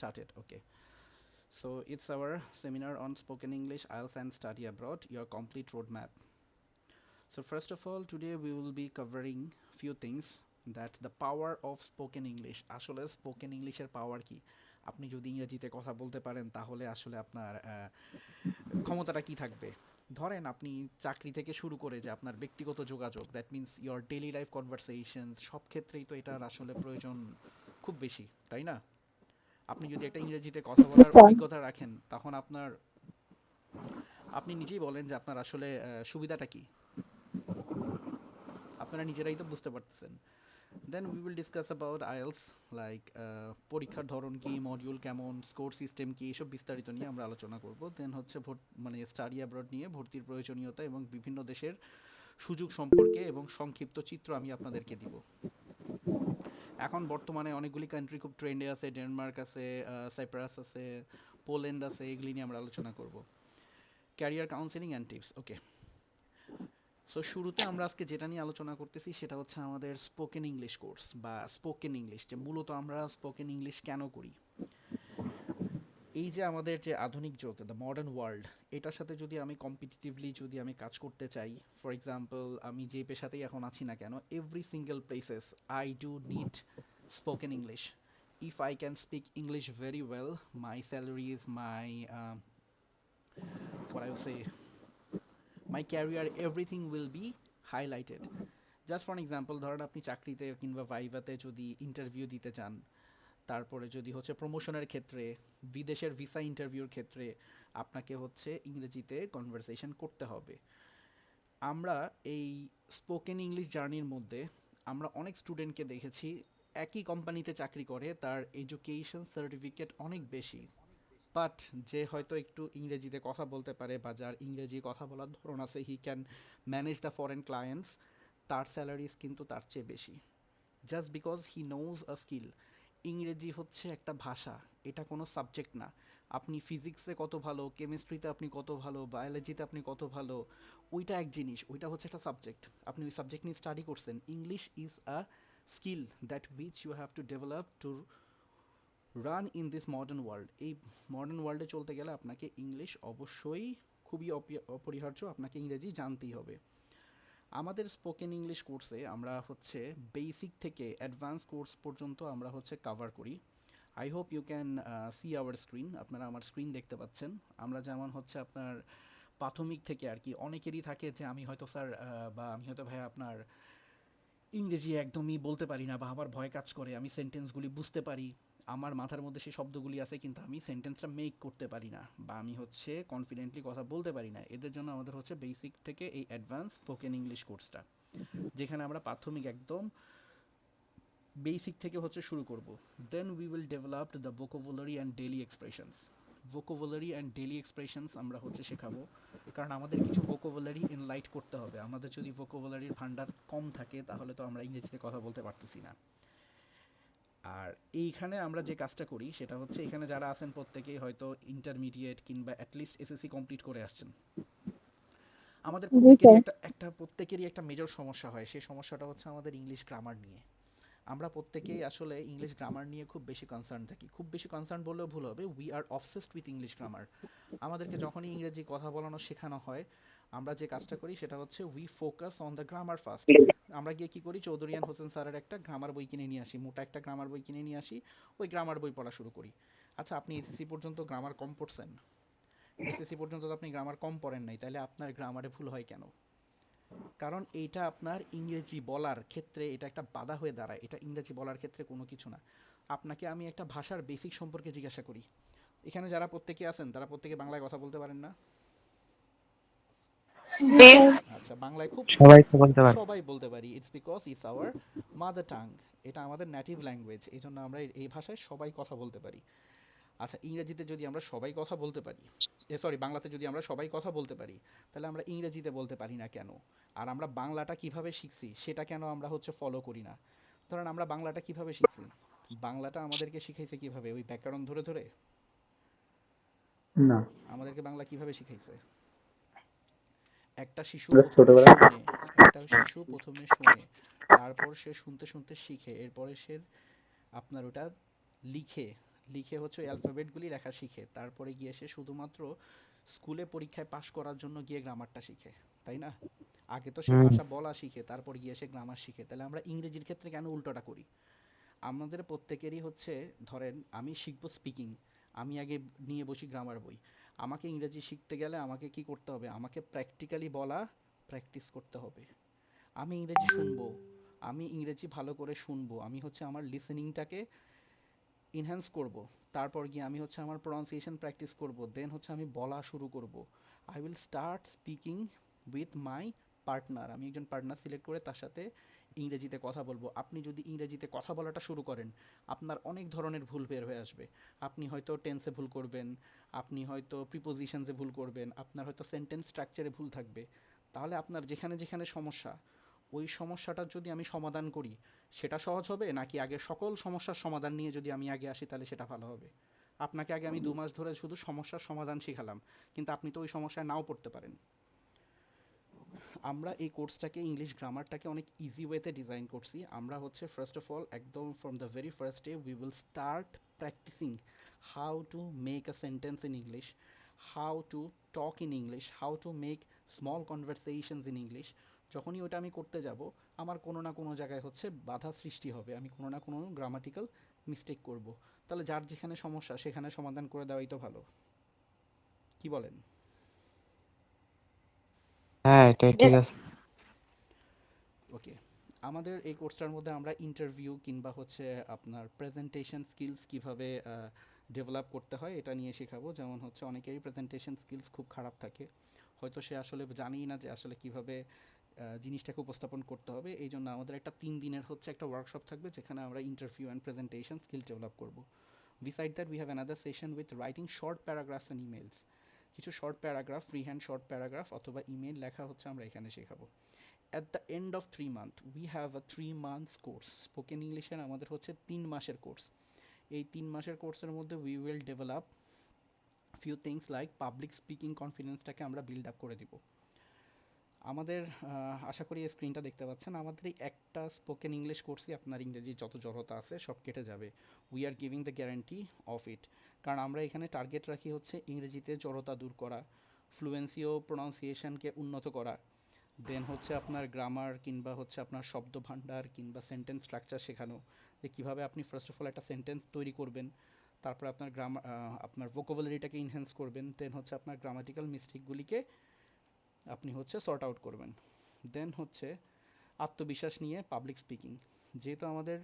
Started. Okay. So it's our seminar on spoken English, IELTS and study abroad, your complete roadmap. So first of all, today we will be covering few things that the power of spoken English. আসলে spoken English এর পাওয়ার কি? আপনি যদি ইংরেজিতে কথা বলতে পারেন তাহলে আসলে আপনার ক্ষমতাটা কি থাকবে? ধরেন আপনি চাকরি থেকে শুরু করে যে আপনার ব্যক্তিগত যোগাযোগ, that means your daily life conversation, সব ক্ষেত্রেই তো এটার আসলে প্রয়োজন খুব বেশি, তাই না? আপনি যদি একটা ইংরেজিতে কথা বলার আচ্ছা। অভিজ্ঞতা রাখেন তখন আপনি নিজেই বলেন যে আপনার আসলে সুবিধাটা কি, আপনারা নিজেরাই তো বুঝতে পারতেছেন। Then we will discuss about IELTS, like পরীক্ষার ধরন কি, মডিউল কেমন, স্কোর সিস্টেম কি, এসব বিস্তারিত নিয়ে আমরা আলোচনা করব। দেন হচ্ছে মানে স্টাডি অ্যাব্রড নিয়ে ভর্তির প্রয়োজনীয়তা এবং বিভিন্ন দেশের সুযোগ সম্পর্কে এবং সংক্ষিপ্ত চিত্র আমি আপনাদেরকে দিব। এখন বর্তমানে অনেকগুলি কান্ট্রি খুব ট্রেন্ডে আছে, ডেনমার্ক আছে, সাইপ্রাস আছে, পোল্যান্ড আছে, এগুলি নিয়ে আমরা আলোচনা করব। Career counselling and tips. Okay, so শুরুতে আমরা আজকে যেটা নিয়ে আলোচনা করতেছি সেটা হচ্ছে আমাদের স্পোকেন ইংলিশ কোর্স বা স্পোকেন ইংলিশ, যে মূলত আমরা স্পোকেন ইংলিশ কেন করি। এই যে আমাদের যে আধুনিক যুগ, দ্য মডার্ন ওয়ার্ল্ড, এটার সাথে যদি আমি কম্পিটিটিভলি যদি আমি কাজ করতে চাই, ফর এক্সাম্পল আমি যে পেশাতেই এখন আছি না কেন, every single places I do need spoken English. If I can speak English very well, my salaries, my what I would say, my career, everything will be highlighted. Just for example, ধরেন আপনি চাকরিতে কিংবা ভাইভাতে যদি interview দিতে চান, তারপরে যদি হচ্ছে প্রমোশনের ক্ষেত্রে, বিদেশের ভিসা ইন্টারভিউর ক্ষেত্রে আপনাকে হচ্ছে ইংরেজিতে কনভারসেশন করতে হবে। আমরা এই স্পোকেন ইংলিশ জার্নির মধ্যে আমরা অনেক স্টুডেন্টকে দেখেছি একই কোম্পানিতে চাকরি করে, তার এডুকেশন সার্টিফিকেট অনেক বেশি, বাট যে হয়তো একটু ইংরেজিতে কথা বলতে পারে বা যার ইংরেজি কথা বলার ধরন আছে, he can manage the foreign clients, তার স্যালারিজ কিন্তু তার চেয়ে বেশি, just because he knows a skill. ইংরেজি হচ্ছে একটা ভাষা, এটা কোনো সাবজেক্ট না। আপনি ফিজিক্সে কত ভালো, কেমিস্ট্রিতে আপনি কত ভালো, বায়োলজিতে আপনি কত ভালো, ওইটা এক জিনিস, ওইটা হচ্ছে একটা সাবজেক্ট, আপনি ওই সাবজেক্ট নিয়ে স্টাডি করছেন। English is a skill that which you have to develop to run in this modern world. এই মডার্ন ওয়ার্ল্ডে চলতে গেলে আপনাকে ইংলিশ অবশ্যই খুবই অপরিহার্য, আপনাকে ইংরেজি জানতেই হবে। আমাদের স্পোকেন ইংলিশ কোর্সে আমরা হচ্ছে বেসিক থেকে অ্যাডভান্স কোর্স পর্যন্ত আমরা হচ্ছে কাভার করি। I hope you can see our screen, আপনারা আমার স্ক্রিন দেখতে পাচ্ছেন। আমরা যেমন হচ্ছে আপনার প্রাথমিক থেকে আর কি, অনেকেরই থাকে যে আমি হয়তো স্যার বা আমি হয়তো ভাই আপনার ইংরেজি একদমই বলতে পারি না, বা আমার ভয় কাজ করে, আমি সেন্টেন্সগুলি বুঝতে পারি, আমার মাথার মধ্যে সেই শব্দগুলি আছে কিন্তু আমি সেন্টেন্সটা মেক করতে পারি না, বা আমি হচ্ছে কনফিডেন্টলি কথা বলতে পারি না। এদের জন্য আমাদের হচ্ছে বেসিক থেকে এই অ্যাডভান্স স্পোকেন ইংলিশ কোর্সটা, যেখানে আমরা প্রাথমিক একদম বেসিক থেকে হচ্ছে শুরু করব। Then we will develop the vocabulary and daily expressions. Vocabulary and daily expressions আমরা হচ্ছে শেখাবো, কারণ আমাদের কিছু ভোকাবুলারি এনলাইট করতে হবে। আমাদের যদি ভোকাবুলারির ভান্ডার কম থাকে তাহলে তো আমরা ইংরেজিতে কথা বলতে পারতেছি না। আর এইখানে আমরা যে কাজটা করি সেটা হচ্ছে, এখানে যারা আছেন প্রত্যেকেই হয়তো ইন্টারমিডিয়েট কিংবা অ্যাটলিস্ট এসএসসি কমপ্লিট করে আসছেন। আমাদের জি প্রত্যেকেরই স্যার। একটা মেজর সমস্যা হয়, সেই সমস্যাটা হচ্ছে আমাদের ইংলিশ গ্রামার নিয়ে। আমরা প্রত্যেকেই আসলে ইংলিশ গ্রামার নিয়ে খুব বেশি কনসার্ন থাকি, খুব বেশি কনসার্ন বললেও ভুল হবে, we are obsessed with English grammar. আমাদেরকে যখনই ইংরেজি কথা বলানো শেখানো হয়, আমরা যে কাজটা করি সেটা হচ্ছে we focus on the grammar first. আমরা গিয়ে কী করি, চৌধুরিয়ান হোসেন স্যারের একটা গ্রামার বই কিনে নিয়ে আসি, মোটা একটা গ্রামার বই কিনে নিয়ে আসি, ওই গ্রামার বই পড়া শুরু করি। আচ্ছা, আপনি এসএসসি পর্যন্ত গ্রামার কম পড়ছেন, এসএসসি পর্যন্ত তো আপনি গ্রামার কম পড়েন নাই, তাহলে আপনার গ্রামারে ভুল হয় কেন? কারণ এইটা আপনার ইংরেজি বলার ক্ষেত্রে এটা একটা বাধা হয়ে দাঁড়ায়, এটা ইংরেজি বলার ক্ষেত্রে কোনো কিছু না। আপনাকে আমি একটা ভাষার বেসিক সম্পর্কে জিজ্ঞাসা করি, এখানে যারা প্রত্যেকে আছেন তারা প্রত্যেকে বাংলায় কথা বলতে পারেন না? জি স্যার। আচ্ছা, বাংলায় খুব সবাই তো বলতে পারে। সবাই বলতে পারি, it's because it's our mother tongue, এটা আমাদের নেটিভ ল্যাঙ্গুয়েজ, এই জন্য আমরা এই ভাষায় সবাই কথা বলতে পারি। আচ্ছা, ইংরেজিতে যদি আমরা সবাই কথা বলতে পারি, সরি, বাংলাতে যদি আমরা সবাই কথা বলতে পারি, তাহলে আমরা ইংরেজিতে বলতে পারি না কেন? আর আমরা বাংলাটা কিভাবে শিখছি সেটা কেন আমরা হচ্ছে ফলো করি না? ধরেন আমরা বাংলাটা কিভাবে শিখছি, বাংলাটা আমাদেরকে শিখাইছে কিভাবে, ওই ব্যাকরণ ধরে ধরে? না, আমাদেরকে বাংলা কিভাবে শিখাইছে? একটা শিশু আমরা প্রথমে ছোটবেলা শুনে, একটা শিশু প্রথমে শুনে, তারপর সে শুনতে শুনতে শিখে, এরপরে সে আপনার ওটা লিখে, লিখে হচ্ছে ওই অ্যালফাবেটগুলি লেখা শিখে, তারপরে গিয়ে সে শুধুমাত্র স্কুলে পরীক্ষায় পাশ করার জন্য গিয়ে গ্রামারটা শিখে, তাই না? আগে তো সে হুম। ভাষা বলা শিখে, তারপর গিয়ে সে গ্রামার শিখে। তাহলে আমরা ইংরেজির ক্ষেত্রে কেন উল্টোটা করি? আমাদের প্রত্যেকেরই হচ্ছে, ধরেন আমি শিখবো স্পিকিং, আমি আগে নিয়ে বসি গ্রামার বই। আমাকে ইংরেজি শিখতে গেলে আমাকে কি করতে হবে? আমাকে প্র্যাকটিক্যালি বলা প্র্যাকটিস করতে হবে। আমি ইংরেজি শুনবো, আমি ইংরেজি ভালো করে শুনবো, আমি হচ্ছে আমার লিসেনিংটাকে ইনহ্যান্স করব। তারপর গিয়ে আমি হচ্ছে আমার প্রনাউন্সিয়েশন প্র্যাকটিস করব, দেন হচ্ছে আমি বলা শুরু করব। I will start speaking with my partner. আমি একজন পার্টনার সিলেক্ট করে তার সাথে ইংরেজিতে কথা বলবো। আপনি যদি ইংরেজিতে কথা বলাটা শুরু করেন, আপনার অনেক ধরনের ভুল বের হয়ে আসবে। আপনি হয়তো টেন্সে ভুল করবেন, আপনি হয়তো প্রিপোজিশনসে ভুল করবেন, আপনার হয়তো সেন্টেন্স স্ট্রাকচারে ভুল থাকবে। তাহলে আপনার যেখানে যেখানে সমস্যা, ওই সমস্যাটার যদি আমি সমাধান করি, সেটা সহজ হবে, নাকি আগে সকল সমস্যার সমাধান নিয়ে যদি আমি আগে আসি তাহলে সেটা ভালো হবে? আপনাকে আগে আমি 2 মাস ধরে শুধু সমস্যার সমাধান শিখালাম, কিন্তু আপনি তো ওই সমস্যায় নাও পড়তে পারেন। আমরা এই কোর্সটাকে, ইংলিশ গ্রামারটাকে অনেক ইজি ওয়েতে ডিজাইন করছি। আমরা হচ্ছে ফার্স্ট অফ অল একদম from the very first day we will start practising how to make a sentence in English, how to talk in English, how to make small conversations in English. যখনই ওটা আমি করতে যাব, আমার কোনো না কোনো জায়গায় হচ্ছে বাধা সৃষ্টি হবে, আমি কোনো না কোনো গ্রামাটিক্যাল মিস্টেক করব। তাহলে যার যেখানে সমস্যা সেখানে সমাধান করে দেওয়াই তো ভালো, কি বলেন? হ্যাঁ, এটাই ঠিক আছে। ওকে, আমাদের এই কোর্সটার মধ্যে আমরা ইন্টারভিউ কিংবা হচ্ছে আপনার প্রেজেন্টেশন স্কিলস কিভাবে ডেভেলপ করতে হয় এটা নিয়ে শেখাবো। যেমন হচ্ছে অনেকেরই প্রেজেন্টেশন স্কিলস খুব খারাপ থাকে, হয়তো সে আসলে জানেই না যে আসলে কিভাবে জিনিসটাকে উপস্থাপন করতে হবে। এই জন্য আমাদের একটা 3 দিনের হচ্ছে একটা ওয়ার্কশপ থাকবে, যেখানে আমরা interview and presentation skill develop করব। Beside that we have another session with writing short paragraphs and emails. কিছু short paragraph, free hand short paragraph অথবা ইমেল লেখা হচ্ছে আমরা এখানে শেখাবো। at the end of 3 month we have a 3 months course। Spoken ইংলিশের আমাদের হচ্ছে 3 মাসের কোর্স। এই 3 মাসের কোর্সের মধ্যে we will develop few things like public speaking কনফিডেন্সটাকে আমরা বিল্ড আপ করে দিব। আমাদের আশা করি এই স্ক্রিনটা দেখতে পাচ্ছেন, আমাদের এই একটা স্পোকেন ইংলিশ কোর্সই আপনার ইংরেজি যত জড়তা আছে সব কেটে যাবে। We are giving the guarantee of it. কারণ আমরা এখানে টার্গেট রাখি হচ্ছে ইংরেজিতে জড়তা দূর করা, ফ্লুয়েন্সি ও প্রোনাউন্সিয়েশনকে উন্নত করা, দেন হচ্ছে আপনার গ্রামার কিংবা হচ্ছে আপনার শব্দ ভাণ্ডার কিংবা সেন্টেন্স স্ট্রাকচার শেখানো, যে কীভাবে আপনি ফার্স্ট অফ অল একটা সেন্টেন্স তৈরি করবেন, তারপর আপনার গ্রামার, আপনার ভোকাবুলারিটাকে ইনহ্যান্স করবেন, দেন হচ্ছে আপনার গ্রামাটিক্যাল মিস্টেকগুলিকে আপনি হচ্ছে সর্ট আউট করবেন, দেন হচ্ছে আত্মবিশ্বাস নিয়ে পাবলিক স্পিকিং। যেহেতু আমাদের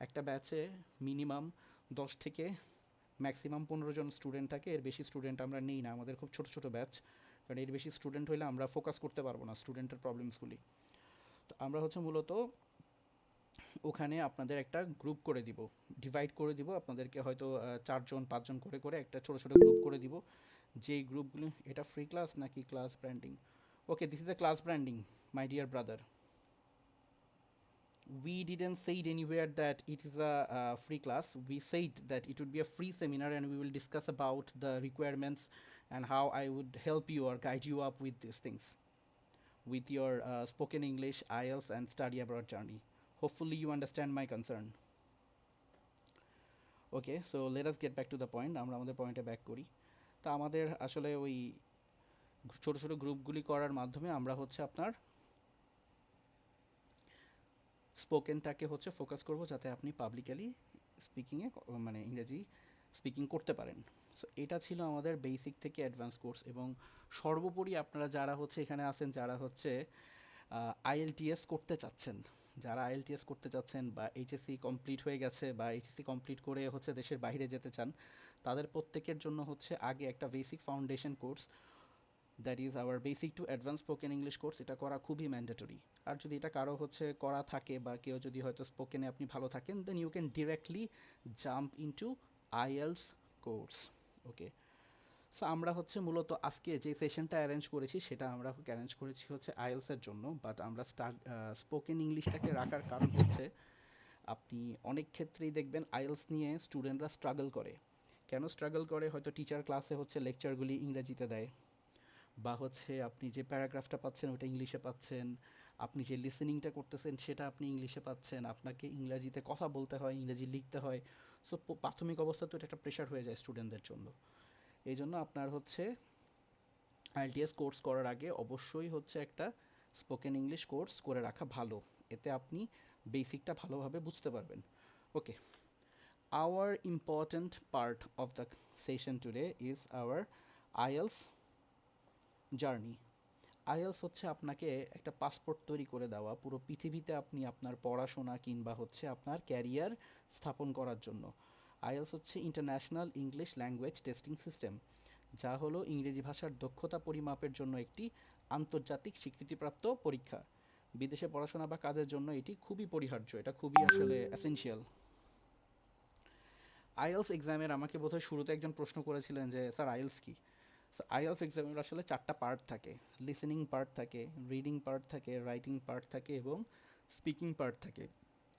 একটা ব্যাচে মিনিমাম 10 থেকে ম্যাক্সিমাম 15 জন স্টুডেন্ট থাকে, এর বেশি স্টুডেন্ট আমরা নেই না, আমাদের খুব ছোট ছোট ব্যাচ। কারণ এর বেশি স্টুডেন্ট হলে আমরা ফোকাস করতে পারবো না স্টুডেন্টের প্রবলেমসগুলি। তো আমরা হচ্ছে মূলত ওখানে আপনাদের একটা গ্রুপ করে দিব, ডিভাইড করে দিব আপনাদেরকে, হয়তো 4 জন 5 জন করে করে একটা ছোট ছোট গ্রুপ করে দিব। যেই গ্রুপগুলি, এটা ফ্রি ক্লাস নাকি class branding? Okay, this is a class branding my dear brother. We didn't say it anywhere that it is a free class. We said that it would be a free seminar and we will discuss about the requirements and how I would help you or guide you up with these things, with your spoken English, IELTS and study abroad journey. Hopefully you understand my concern. Okay, so let us get back to the point. আমরা আমাদের পয়েন্টে back করি। তা আমাদের আসলে ওই ছোট ছোট গ্রুপগুলি করার মাধ্যমে আমরা হচ্ছে আপনার স্পোকেনটাকে হচ্ছে ফোকাস করব, যাতে আপনি পাবলিকালি স্পিকিংয়ে, মানে ইংরেজি স্পিকিং করতে পারেন। সো এটা ছিল আমাদের বেসিক থেকে অ্যাডভান্স কোর্স। এবং সর্বোপরি আপনারা যারা হচ্ছে এখানে আছেন, যারা হচ্ছে আইএলটিএস করতে চাচ্ছেন, যারা আইএলটিএস করতে চাচ্ছেন বা এইচএসসি কমপ্লিট হয়ে গেছে বা এইচএসসি কমপ্লিট করে হচ্ছে দেশের বাইরে যেতে চান, তাদের প্রত্যেকের জন্য হচ্ছে আগে একটা basic foundation course, that is hour basic to advance spoken English course, এটা করা খুবই ম্যান্ডেটরি। আর যদি এটা কারো হচ্ছে করা থাকে বা কেউ যদি হয়তো স্পোকেনে আপনি ভালো থাকেন, then you can directly jump into IELTS course. Okay, so আমরা হচ্ছে মূলত আজকে যে সেশনটা অ্যারেঞ্জ করেছি সেটা আমরা অ্যারেঞ্জ করেছি হচ্ছে আইএলসের জন্য, বাট আমরা স্পোকেন ইংলিশটাকে রাখার কারণ হচ্ছে আপনি অনেক ক্ষেত্রেই দেখবেন আইএলস নিয়ে স্টুডেন্টরা স্ট্রাগল করে। কেন স্ট্রাগল করে? হয়তো টিচার ক্লাসে হচ্ছে লেকচারগুলি ইংরেজিতে দেয়, বা হচ্ছে আপনি যে প্যারাগ্রাফটা পাচ্ছেন ওটা ইংলিশে পাচ্ছেন, আপনি যে লিসেনিংটা করতেছেন সেটা আপনি ইংলিশে পাচ্ছেন, আপনাকে ইংরেজিতে কথা বলতে হয়, ইংরেজি লিখতে হয়। সো প্রাথমিক অবস্থা তো এটা একটা প্রেশার হয়ে যায় স্টুডেন্টদের জন্য। এই জন্য আপনার হচ্ছে আইএলটিএস কোর্স করার আগে অবশ্যই হচ্ছে একটা স্পোকেন ইংলিশ কোর্স করে রাখা ভালো। এতে আপনি বেসিকটা ভালোভাবে বুঝতে পারবেন। ওকে, our important part of the session today is our IELTS journey. IELTS হচ্ছে আপনাকে একটা পাসপোর্ট তৈরি করে দেওয়া পুরো পৃথিবীতে আপনি আপনার পড়াশোনা কিংবা হচ্ছে আপনার ক্যারিয়ার স্থাপন করার জন্য। আইএলস হচ্ছে international English language testing system, যা হলো ইংরেজি ভাষার দক্ষতা পরিমাপের জন্য একটি আন্তর্জাতিক স্বীকৃতিপ্রাপ্ত পরীক্ষা। বিদেশে পড়াশোনা বা কাজের জন্য এটি খুবই পরিহার্য, এটা খুবই আসলে এসেনশিয়াল। আইএলস এক্সামের আমাকে বোধহয় শুরুতে একজন প্রশ্ন করেছিলেন যে স্যার আইএলস কি। আইএলস এক্সামের আসলে চারটা পার্ট থাকে। লিসেনিং পার্ট থাকে, রিডিং পার্ট থাকে, রাইটিং পার্ট থাকে এবং স্পিকিং পার্ট থাকে।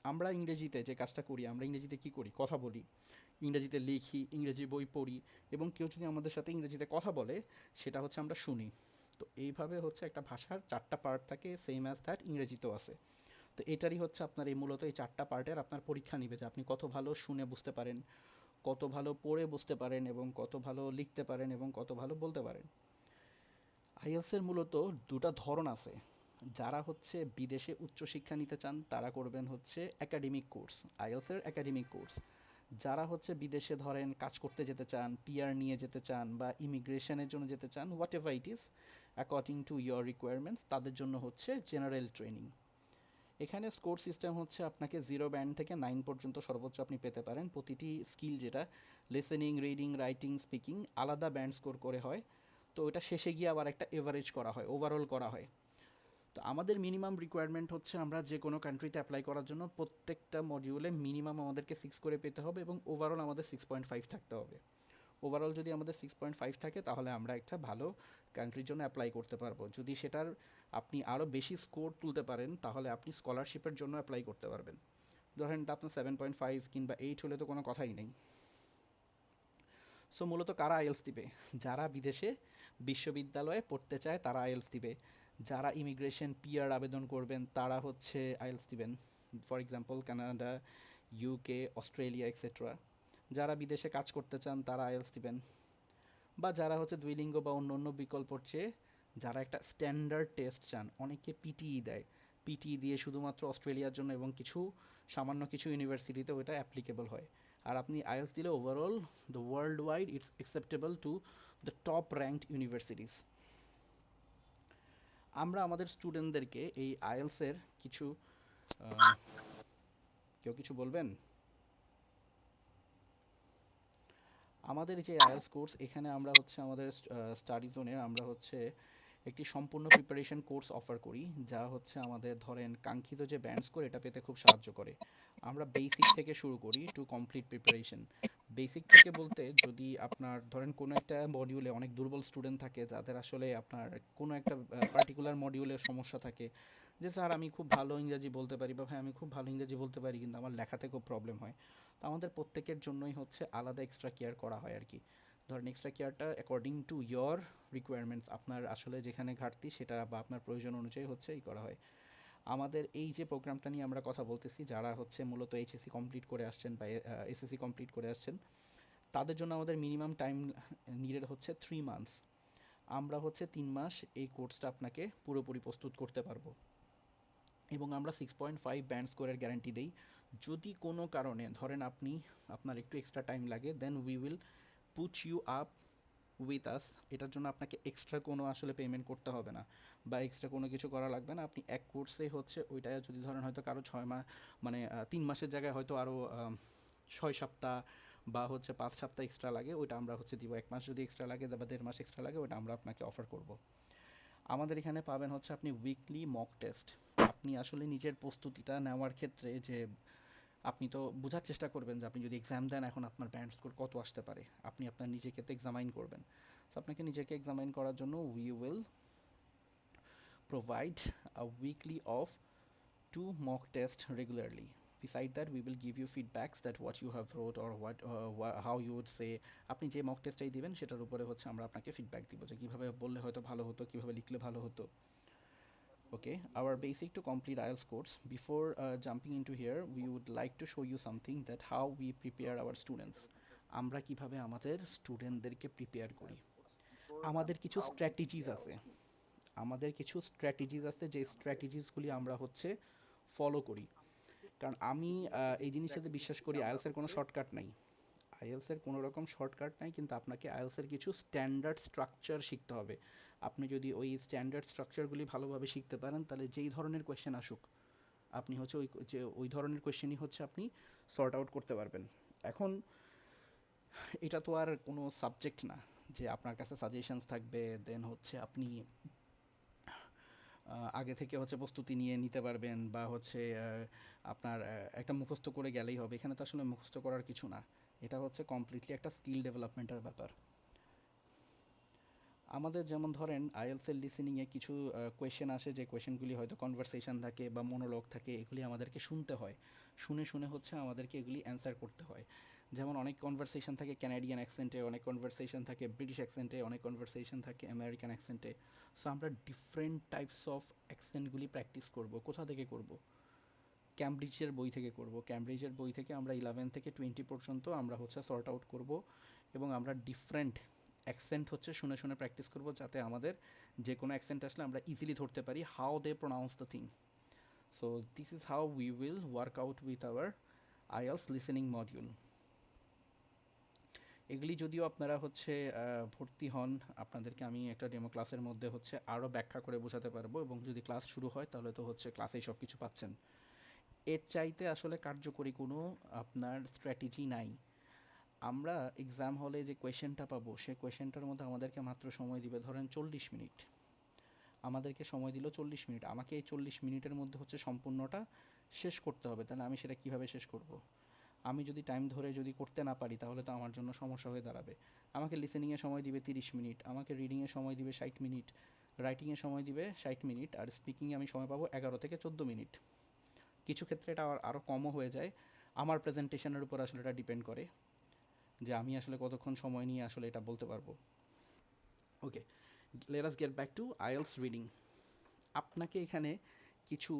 আমরা ইংরেজিতে যে কাজটা করি, আমরা ইংরেজিতে কি করি, কথা বলি, ইংরেজিতে লিখি, ইংরেজি বই পড়ি এবং কেউ যদি আমাদের সাথে ইংরেজিতে কথা বলে সেটা হচ্ছে আমরা শুনি। তো এইভাবে হচ্ছে একটা ভাষার চারটা পার্ট থাকে, সেম অ্যাজ দ্যাট ইংরেজিতেও আছে। তো এটারই হচ্ছে আপনার এই মূলত এই চারটা পার্টের আপনার পরীক্ষা নিবে যে আপনি কত ভালো শুনে বুঝতে পারেন, কত ভালো পড়ে বুঝতে পারেন এবং কত ভালো লিখতে পারেন এবং কত ভালো বলতে পারেন। আইএলসের মূলত দুটা ধরন আছে। যারা হচ্ছে বিদেশে উচ্চশিক্ষা নিতে চান তারা করবেন হচ্ছে একাডেমিক কোর্স, আইএলসের একাডেমিক কোর্স। যারা হচ্ছে বিদেশে ধরেন কাজ করতে যেতে চান, পিআর নিয়ে যেতে চান বা ইমিগ্রেশনের জন্য যেতে চান, what ever it is according to your requirements, তাদের জন্য হচ্ছে জেনারেল ট্রেনিং। এখানে স্কোর সিস্টেম হচ্ছে আপনাকে 0 ব্যান্ড থেকে 9 পর্যন্ত সর্বোচ্চ আপনি পেতে পারেন। প্রতিটি স্কিল যেটা লিসেনিং, রিডিং, রাইটিং, স্পিকিং আলাদা ব্যান্ড স্কোর করে হয়। তো ওটা শেষে গিয়ে আবার একটা এভারেজ করা হয়, ওভারঅল করা হয়। তো আমাদের মিনিমাম রিকোয়ারমেন্ট হচ্ছে আমরা যে কোনো কান্ট্রিতে অ্যাপ্লাই করার জন্য প্রত্যেকটা মডিউলে মিনিমাম আমাদেরকে 6 করে পেতে হবে এবং ওভারঅল আমাদের 6.5 থাকতে হবে। ওভারঅল যদি আমাদের 6.5 থাকে তাহলে আমরা একটা ভালো কান্ট্রির জন্য অ্যাপ্লাই করতে পারবো। যদি সেটার আপনি আরও বেশি স্কোর তুলতে পারেন তাহলে আপনি স্কলারশিপের জন্য অ্যাপ্লাই করতে পারবেন। ধরেন আপনার 7.5 কিংবা 8 হলে তো কোনো কথাই নেই। সো মূলত কারা আইএলস দিবে? যারা বিদেশে বিশ্ববিদ্যালয়ে পড়তে চায় তারা আইএলস দিবে। যারা ইমিগ্রেশন পিআর আবেদন করবেন তারা হচ্ছে আইএলস দিবেন। For example Canada, UK, Australia etcetera. যারা বিদেশে কাজ করতে চান তারা আইএলস দিবেন। বা যারা হচ্ছে দুই লিঙ্গ বা অন্য অন্য বিকল্পর চেয়ে যারা একটা স্ট্যান্ডার্ড টেস্ট চান, অনেকে পিটিই দেয়। পিটিই দিয়ে শুধুমাত্র অস্ট্রেলিয়ার জন্য এবং কিছু সামান্য কিছু ইউনিভার্সিটিতে ওটা অ্যাপ্লিকেবল হয়। আর আপনি আইএলস দিলে overall the world wide it's acceptable to the top ranked universities. আমরা আমাদের স্টুডেন্টদেরকে এই আইএলসের কিছু কেউ কিছু বলবেন? আমাদের যে আইএলস কোর্স, এখানে আমরা হচ্ছে আমাদের স্টাডি জোনে আমরা হচ্ছে একটি সম্পূর্ণ প্রিপারেশন কোর্স অফার করি, যা হচ্ছে আমাদের ধরেন কাঙ্ক্ষিত যে ব্যান্ড স্কোর এটা পেতে খুব সাহায্য করে। আমরা বেসিক থেকে শুরু করি টু কমপ্লিট প্রিপারেশন। বেসিক থেকে বলতে যদি আপনার ধরেন কোনো একটা মডিউলে অনেক দুর্বল স্টুডেন্ট থাকে যাদের আসলে আপনার কোনো একটা পার্টিকুলার মডিউলের সমস্যা থাকে, যে স্যার আমি খুব ভালো ইংরেজি বলতে পারি বা ভাই আমি খুব ভালো ইংরেজি বলতে পারি কিন্তু আমার লেখাতে খুব প্রবলেম হয়। তো আমাদের প্রত্যেকের জন্যই হচ্ছে আলাদা এক্সট্রা কেয়ার করা হয় আর কি। ধরেন এক্সট্রা কেয়ারটা অ্যাকর্ডিং টু ইয়োর রিকোয়ারমেন্টস, আপনার আসলে যেখানে ঘাটতি সেটা বা আপনার প্রয়োজন অনুযায়ী হচ্ছে এই করা হয়। আমাদের এই যে প্রোগ্রামটা নিয়ে আমরা কথা বলতেছি, যারা হচ্ছে মূলত এইচএসসি কমপ্লিট করে আসছেন বা এসএসসি কমপ্লিট করে আসছেন, তাদের জন্য আমাদের মিনিমাম টাইম নিডেড হচ্ছে 3 মান্থস। আমরা হচ্ছে 3 মাস এই কোর্সটা আপনাকে পুরোপুরি প্রস্তুত করতে পারবো এবং আমরা 6.5 ব্যান্ড স্কোরের গ্যারান্টি দেই। যদি কোনো কারণে ধরেন আপনি আপনার একটু এক্সট্রা টাইম লাগে, then we will put you up with us. এটার জন্য আপনাকে এক্সট্রা কোনো আসলে পেমেন্ট করতে হবে না বা এক্সট্রা কোনো কিছু করা লাগবে না। আপনি এক কোর্সেই হচ্ছে ওইটা যদি ধরেন হয়তো কারো 6 মাস মানে 3 মাসের জায়গায় হয়তো আরও 6 সপ্তাহ বা হচ্ছে 5 সপ্তাহ এক্সট্রা লাগে, ওইটা আমরা হচ্ছে দিব। 1 মাস যদি এক্সট্রা লাগে বা 1.5 মাস এক্সট্রা লাগে, ওইটা আমরা আপনাকে অফার করব। আমাদের এখানে পাবেন হচ্ছে আপনি উইকলি মক টেস্ট। আপনি আসলে নিজের প্রস্তুতিটা নেওয়ার ক্ষেত্রে যে আপনি তো বোঝার চেষ্টা করবেন যে আপনি যদি এক্সাম দেন এখন আপনার ব্যান্ড স্কোর কত আসতে পারে, আপনি আপনার নিজেকে তো এক্সামাইন করবেন। সো আপনাকে নিজেকে এক্সামাইন করার জন্য we will provide a weekly of 2 mock tests regularly. Beside that, we will give you feedbacks that what you have wrote or how you would say। আপনি যে মক টেস্টটাই দিবেন সেটার উপরে হচ্ছে আমরা আপনাকে ফিডব্যাক দিব যে কীভাবে বললে হয়তো ভালো হতো, কীভাবে লিখলে ভালো হতো। Okay, our basic to complete IELTS course. Before jumping into here, we would like to show you something that how we prepare our students. আমরা কিভাবে আমাদের স্টুডেন্টদেরকে প্রিপেয়ার করি। আমাদের কিছু স্ট্র্যাটেজিস আছে। আমাদের কিছু স্ট্র্যাটেজিস আছে যে স্ট্র্যাটেজিসগুলি আমরা হচ্ছে ফলো করি। কারণ আমি এই জিনিসটাতে বিশ্বাস করি আইএলসের কোনো শর্টকাট নাই। আইএলসের কোনো রকম শর্টকাট নাই, কিন্তু আপনাকে আইএলসের কিছু স্ট্যান্ডার্ড স্ট্রাকচার শিখতে হবে। আপনি যদি ওই স্ট্যান্ডার্ড স্ট্রাকচারগুলি ভালোভাবে শিখতে পারেন তাহলে যেই ধরনের কোয়েশ্চেন আসুক আপনি হচ্ছে ওই ধরনের কোয়েশ্চেনই হচ্ছে আপনি সর্ট আউট করতে পারবেন। এখন এটা তো আর কোনো সাবজেক্ট না যে আপনার কাছে সাজেশনস থাকবে দেন হচ্ছে আপনি আগে থেকে হচ্ছে প্রস্তুতি নিয়ে নিতে পারবেন বা হচ্ছে আপনার একটা মুখস্থ করে গেলেই হবে। এখানে তো আসলে মুখস্থ করার কিছু না। এটা হচ্ছে কমপ্লিটলি একটা স্কিল ডেভেলপমেন্টের ব্যাপার। আমাদের যেমন ধরেন আইএলটিএস এর লিসেনিংয়ে কিছু কোয়েশ্চেন আসে যে কোয়েশ্চেনগুলি হয়তো কনভারসেশন থাকে বা মনোলগ থাকে, এগুলি আমাদেরকে শুনতে হয়। শুনে শুনে হচ্ছে আমাদেরকে এগুলি অ্যান্সার করতে হয়। যেমন অনেক কনভারসেশন থাকে ক্যানাডিয়ান অ্যাকসেন্টে, অনেক কনভারসেশন থাকে ব্রিটিশ অ্যাকসেন্টে, অনেক কনভারসেশন থাকে আমেরিকান অ্যাকসেন্টে। সো আমরা ডিফারেন্ট টাইপস অফ অ্যাকসেন্টগুলি প্র্যাকটিস করব। কোথা থেকে করব? ক্যামব্রিজের বই থেকে করব। ক্যামব্রিজের বই থেকে আমরা 11 থেকে 20 পর্যন্ত আমরা হচ্ছে সর্ট আউট করব এবং আমরা ডিফারেন্ট অ্যাকসেন্ট হচ্ছে শুনে শুনে প্র্যাকটিস করব যাতে আমাদের যে কোনো অ্যাকসেন্ট আসলে আমরা ইজিলি ধরতে পারি how they pronounce the thing. So this is how we will work out with our IELTS listening module. এগুলি যদিও আপনারা হচ্ছে ভর্তি হন, আপনাদেরকে আমি একটা ডেমো ক্লাসের মধ্যে হচ্ছে আরও ব্যাখ্যা করে বোঝাতে পারবো, এবং যদি ক্লাস শুরু হয় তাহলে তো হচ্ছে ক্লাসেই সব কিছু পাচ্ছেন। এর চাইতে আসলে কার্যকরী কোনো আপনার স্ট্র্যাটেজি নাই। আমরা এক্সাম হলে যে কোয়েশ্চেনটা পাবো সেই কোয়েশ্চেনটার মধ্যে আমাদেরকে মাত্র সময় দিবে ধরেন 40 মিনিট। আমাদেরকে সময় দিল 40 মিনিট, আমাকে এই 40 মিনিটের মধ্যে হচ্ছে সম্পূর্ণটা শেষ করতে হবে। তাহলে আমি সেটা কিভাবে শেষ করব? আমি যদি টাইম ধরে যদি করতে না পারি তাহলে তো আমার জন্য সমস্যা হয়ে দাঁড়াবে। আমাকে লিসেনিংয়ে সময় দিবে 30 মিনিট, আমাকে রিডিংয়ে সময় দিবে 60 মিনিট, রাইটিংয়ে সময় দিবে 60 মিনিট, আর স্পিকিংয়ে আমি সময় পাবো 11 থেকে 14 মিনিট। কিছু ক্ষেত্রে এটা আরও কমও হয়ে যায়। আমার প্রেজেন্টেশনের উপর আসলে এটা ডিপেন্ড করে যে আমি আসলে কতক্ষণ সময় নিয়ে আসলে এটা বলতে পারবো। Okay, let us get back to IELTS reading. আপনাকে এখানে কিছু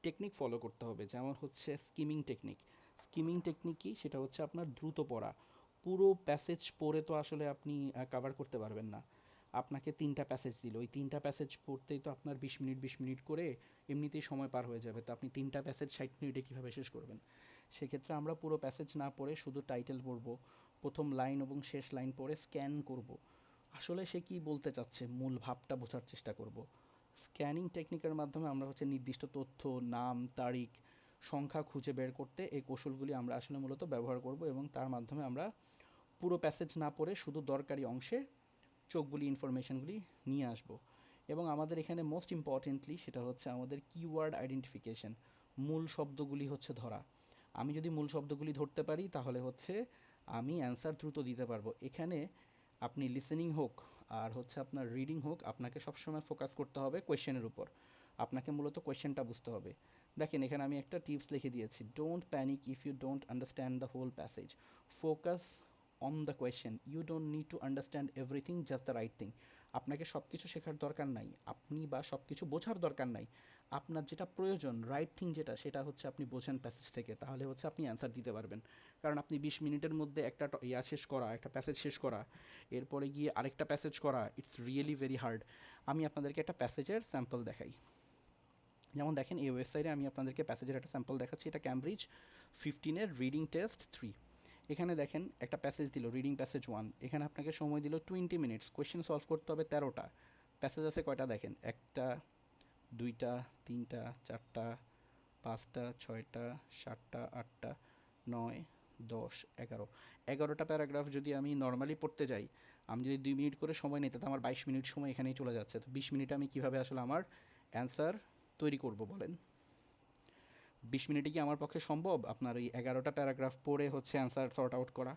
টেকনিক ফলো করতে হবে, যেমন হচ্ছে স্কিমিং টেকনিক। স্কিমিং টেকনিক কি? সেটা হচ্ছে আপনার দ্রুত পড়া। পুরো প্যাসেজ পড়ে তো আসলে আপনি কভার করতে পারবেন না। আপনাকে 3টা প্যাসেজ দিল, ওই 3টা প্যাসেজ পড়তেই তো আপনার 20 মিনিট 20 মিনিট করে এমনিতেই সময় পার হয়ে যাবে। তো আপনি 3টা প্যাসেজ 60 মিনিটে কীভাবে শেষ করবেন? সেক্ষেত্রে আমরা পুরো প্যাসেজ না পড়ে শুধু টাইটেল পড়ব, প্রথম লাইন এবং শেষ লাইন পড়ে স্ক্যান করব। আসলে সে কি বলতে চাচ্ছে মূল ভাবটা বোঝার চেষ্টা করব। স্ক্যানিং টেকনিকের মাধ্যমে আমরা হচ্ছে নির্দিষ্ট তথ্য, নাম, তারিখ, সংখ্যা খুঁজে বের করতে এই কৌশলগুলি আমরা আসলে মূলত ব্যবহার করব, এবং তার মাধ্যমে আমরা পুরো প্যাসেজ না পড়ে শুধু দরকারি অংশে চোখগুলি ইনফরমেশনগুলি নিয়ে আসব। এবং আমাদের এখানে মোস্ট ইম্পর্টেন্টলি সেটা হচ্ছে আমাদের কিওয়ার্ড আইডেন্টিফিকেশন, মূল শব্দগুলি হচ্ছে ধরা। আমি যদি মূল শব্দগুলি ধরতে পারি তাহলে হচ্ছে আমি অ্যান্সার দ্রুত দিতে পারবো। এখানে আপনি লিসেনিং হোক আর হচ্ছে আপনার রিডিং হোক, আপনাকে সবসময় ফোকাস করতে হবে কোয়েশ্চেনের উপর। আপনাকে মূলত কোয়েশ্চেনটা বুঝতে হবে। দেখেন এখানে আমি একটা টিপস লিখে দিয়েছি, don't panic if you don't understand the whole passage, focus on the question, you don't need to understand everything, just the right thing. আপনাকে সব কিছু শেখার দরকার নাই, আপনি বা সব কিছু বোঝার দরকার নাই। আপনার যেটা প্রয়োজন, রাইট থিং যেটা, সেটা হচ্ছে আপনি বোঝেন প্যাসেজ থেকে, তাহলে হচ্ছে আপনি অ্যান্সার দিতে পারবেন। কারণ আপনি 20 মিনিটের মধ্যে একটা শেষ করা, একটা প্যাসেজ শেষ করা, এরপরে গিয়ে আরেকটা প্যাসেজ করা, ইটস রিয়েলি ভেরি হার্ড। আমি আপনাদেরকে একটা প্যাসেজের স্যাম্পল দেখাই। যেমন দেখেন এই ওয়েবসাইটে আমি আপনাদেরকে প্যাসেজের একটা স্যাম্পল দেখাচ্ছি। এটা ক্যামব্রিজ 15-এর রিডিং টেস্ট 3। এখানে দেখেন একটা প্যাসেজ দিল, রিডিং প্যাসেজ 1। এখানে আপনাকে সময় দিল 20 মিনিটস, কোয়েশ্চেন সলভ করতে হবে 13টা। প্যাসেজ আছে কয়টা দেখেন, একটা, দুইটা, তিনটা, চারটা, পাঁচটা, ছয়টা, সাতটা, আটটা, 9, 10, 11। 11টা প্যারাগ্রাফ যদি আমি নর্মালি পড়তে যাই, আমি যদি 2 মিনিট করে সময় নিই তাতে আমার 22 মিনিট সময় এখানেই চলে যাচ্ছে। তো 20 মিনিটে আমি কীভাবে আসলে আমার অ্যান্সার তৈরি করব বলেন? 20 মিনিটে কি আমার পক্ষে সম্ভব আপনার ওই 11টা প্যারাগ্রাফ পড়ে হচ্ছে অ্যান্সার সর্ট আউট করা?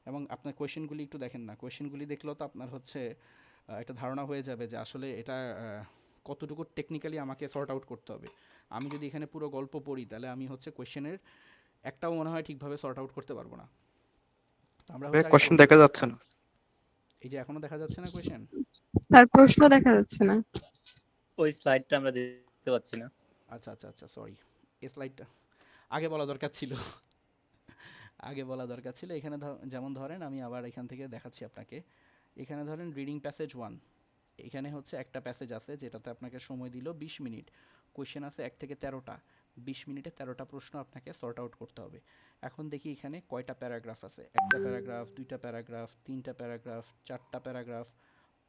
এবং আপনার কোয়েশ্চেনগুলি একটু দেখেন না, কোয়েশ্চেনগুলি দেখলেও তো আপনার হচ্ছে একটা ধারণা হয়ে যাবে যে আসলে এটা কতটুকু টেকনিক্যালি আমাকে সর্ট আউট করতে হবে। আমি যদি এখানে পুরো গল্প পড়ি তাহলে আমি হচ্ছে কোয়েশ্চেনের একটাও মনে হয় ঠিকভাবে সর্ট আউট করতে পারবো না। তো আমরা হচ্ছে আগে কোশ্চেন দেখা যাচ্ছে না। এই যে এখনো দেখা যাচ্ছে না কোয়েশ্চেন? তার প্রশ্ন দেখা যাচ্ছে না। ওই স্লাইডটা আমরা দেখতে পাচ্ছি না। আচ্ছা আচ্ছা আচ্ছা, সরি, এই স্লাইডটা আগে বলা দরকার ছিল। আগে বলা দরকার ছিল। এখানে যেমন ধরেন আমি আবার এখান থেকে দেখাচ্ছি আপনাকে। এখানে ধরেন রিডিং প্যাসেজ ওয়ান, এখানে হচ্ছে একটা প্যাসেজ আছে যেটাতে আপনাকে সময় দিল 20 মিনিট, কোয়েশ্চেন আছে 1 থেকে 13টা, 20 মিনিটে 13টা প্রশ্ন আপনাকে সর্ট আউট করতে হবে। এখন দেখি এখানে কয়টা প্যারাগ্রাফ আছে, একটা প্যারাগ্রাফ, দুইটা প্যারাগ্রাফ, তিনটা প্যারাগ্রাফ, চারটা প্যারাগ্রাফ,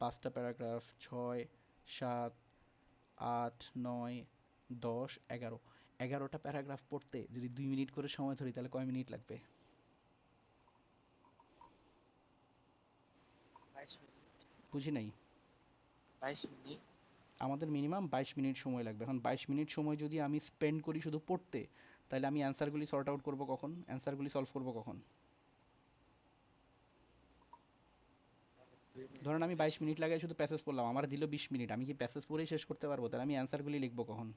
পাঁচটা প্যারাগ্রাফ, 6, 7, 8, 9, 10, 11, 11টা প্যারাগ্রাফ পড়তে যদি 2 মিনিট করে সময় ধরি তাহলে কয় মিনিট লাগবে? 22 মিনিট। বুঝি নাই। 22 মিনিট। আমাদের মিনিমাম 22 মিনিট সময় লাগবে। এখন 22 মিনিট সময় যদি আমি স্পেন্ড করি শুধু পড়তে, তাহলে আমি অ্যান্সারগুলি সর্ট আউট করবো কখন, অ্যান্সারগুলি সলভ করবো কখন? 2 মিনিট ধরেন আমি পড়লেই 22 মিনিট লাগাই শুধু প্যাসেজ পড়লাম, আমার দিল 20 মিনিট, আমি কি প্যাসেজ পড়েই শেষ করতে পারবো? তাহলে আমি অ্যান্সারগুলি লিখবো কখন?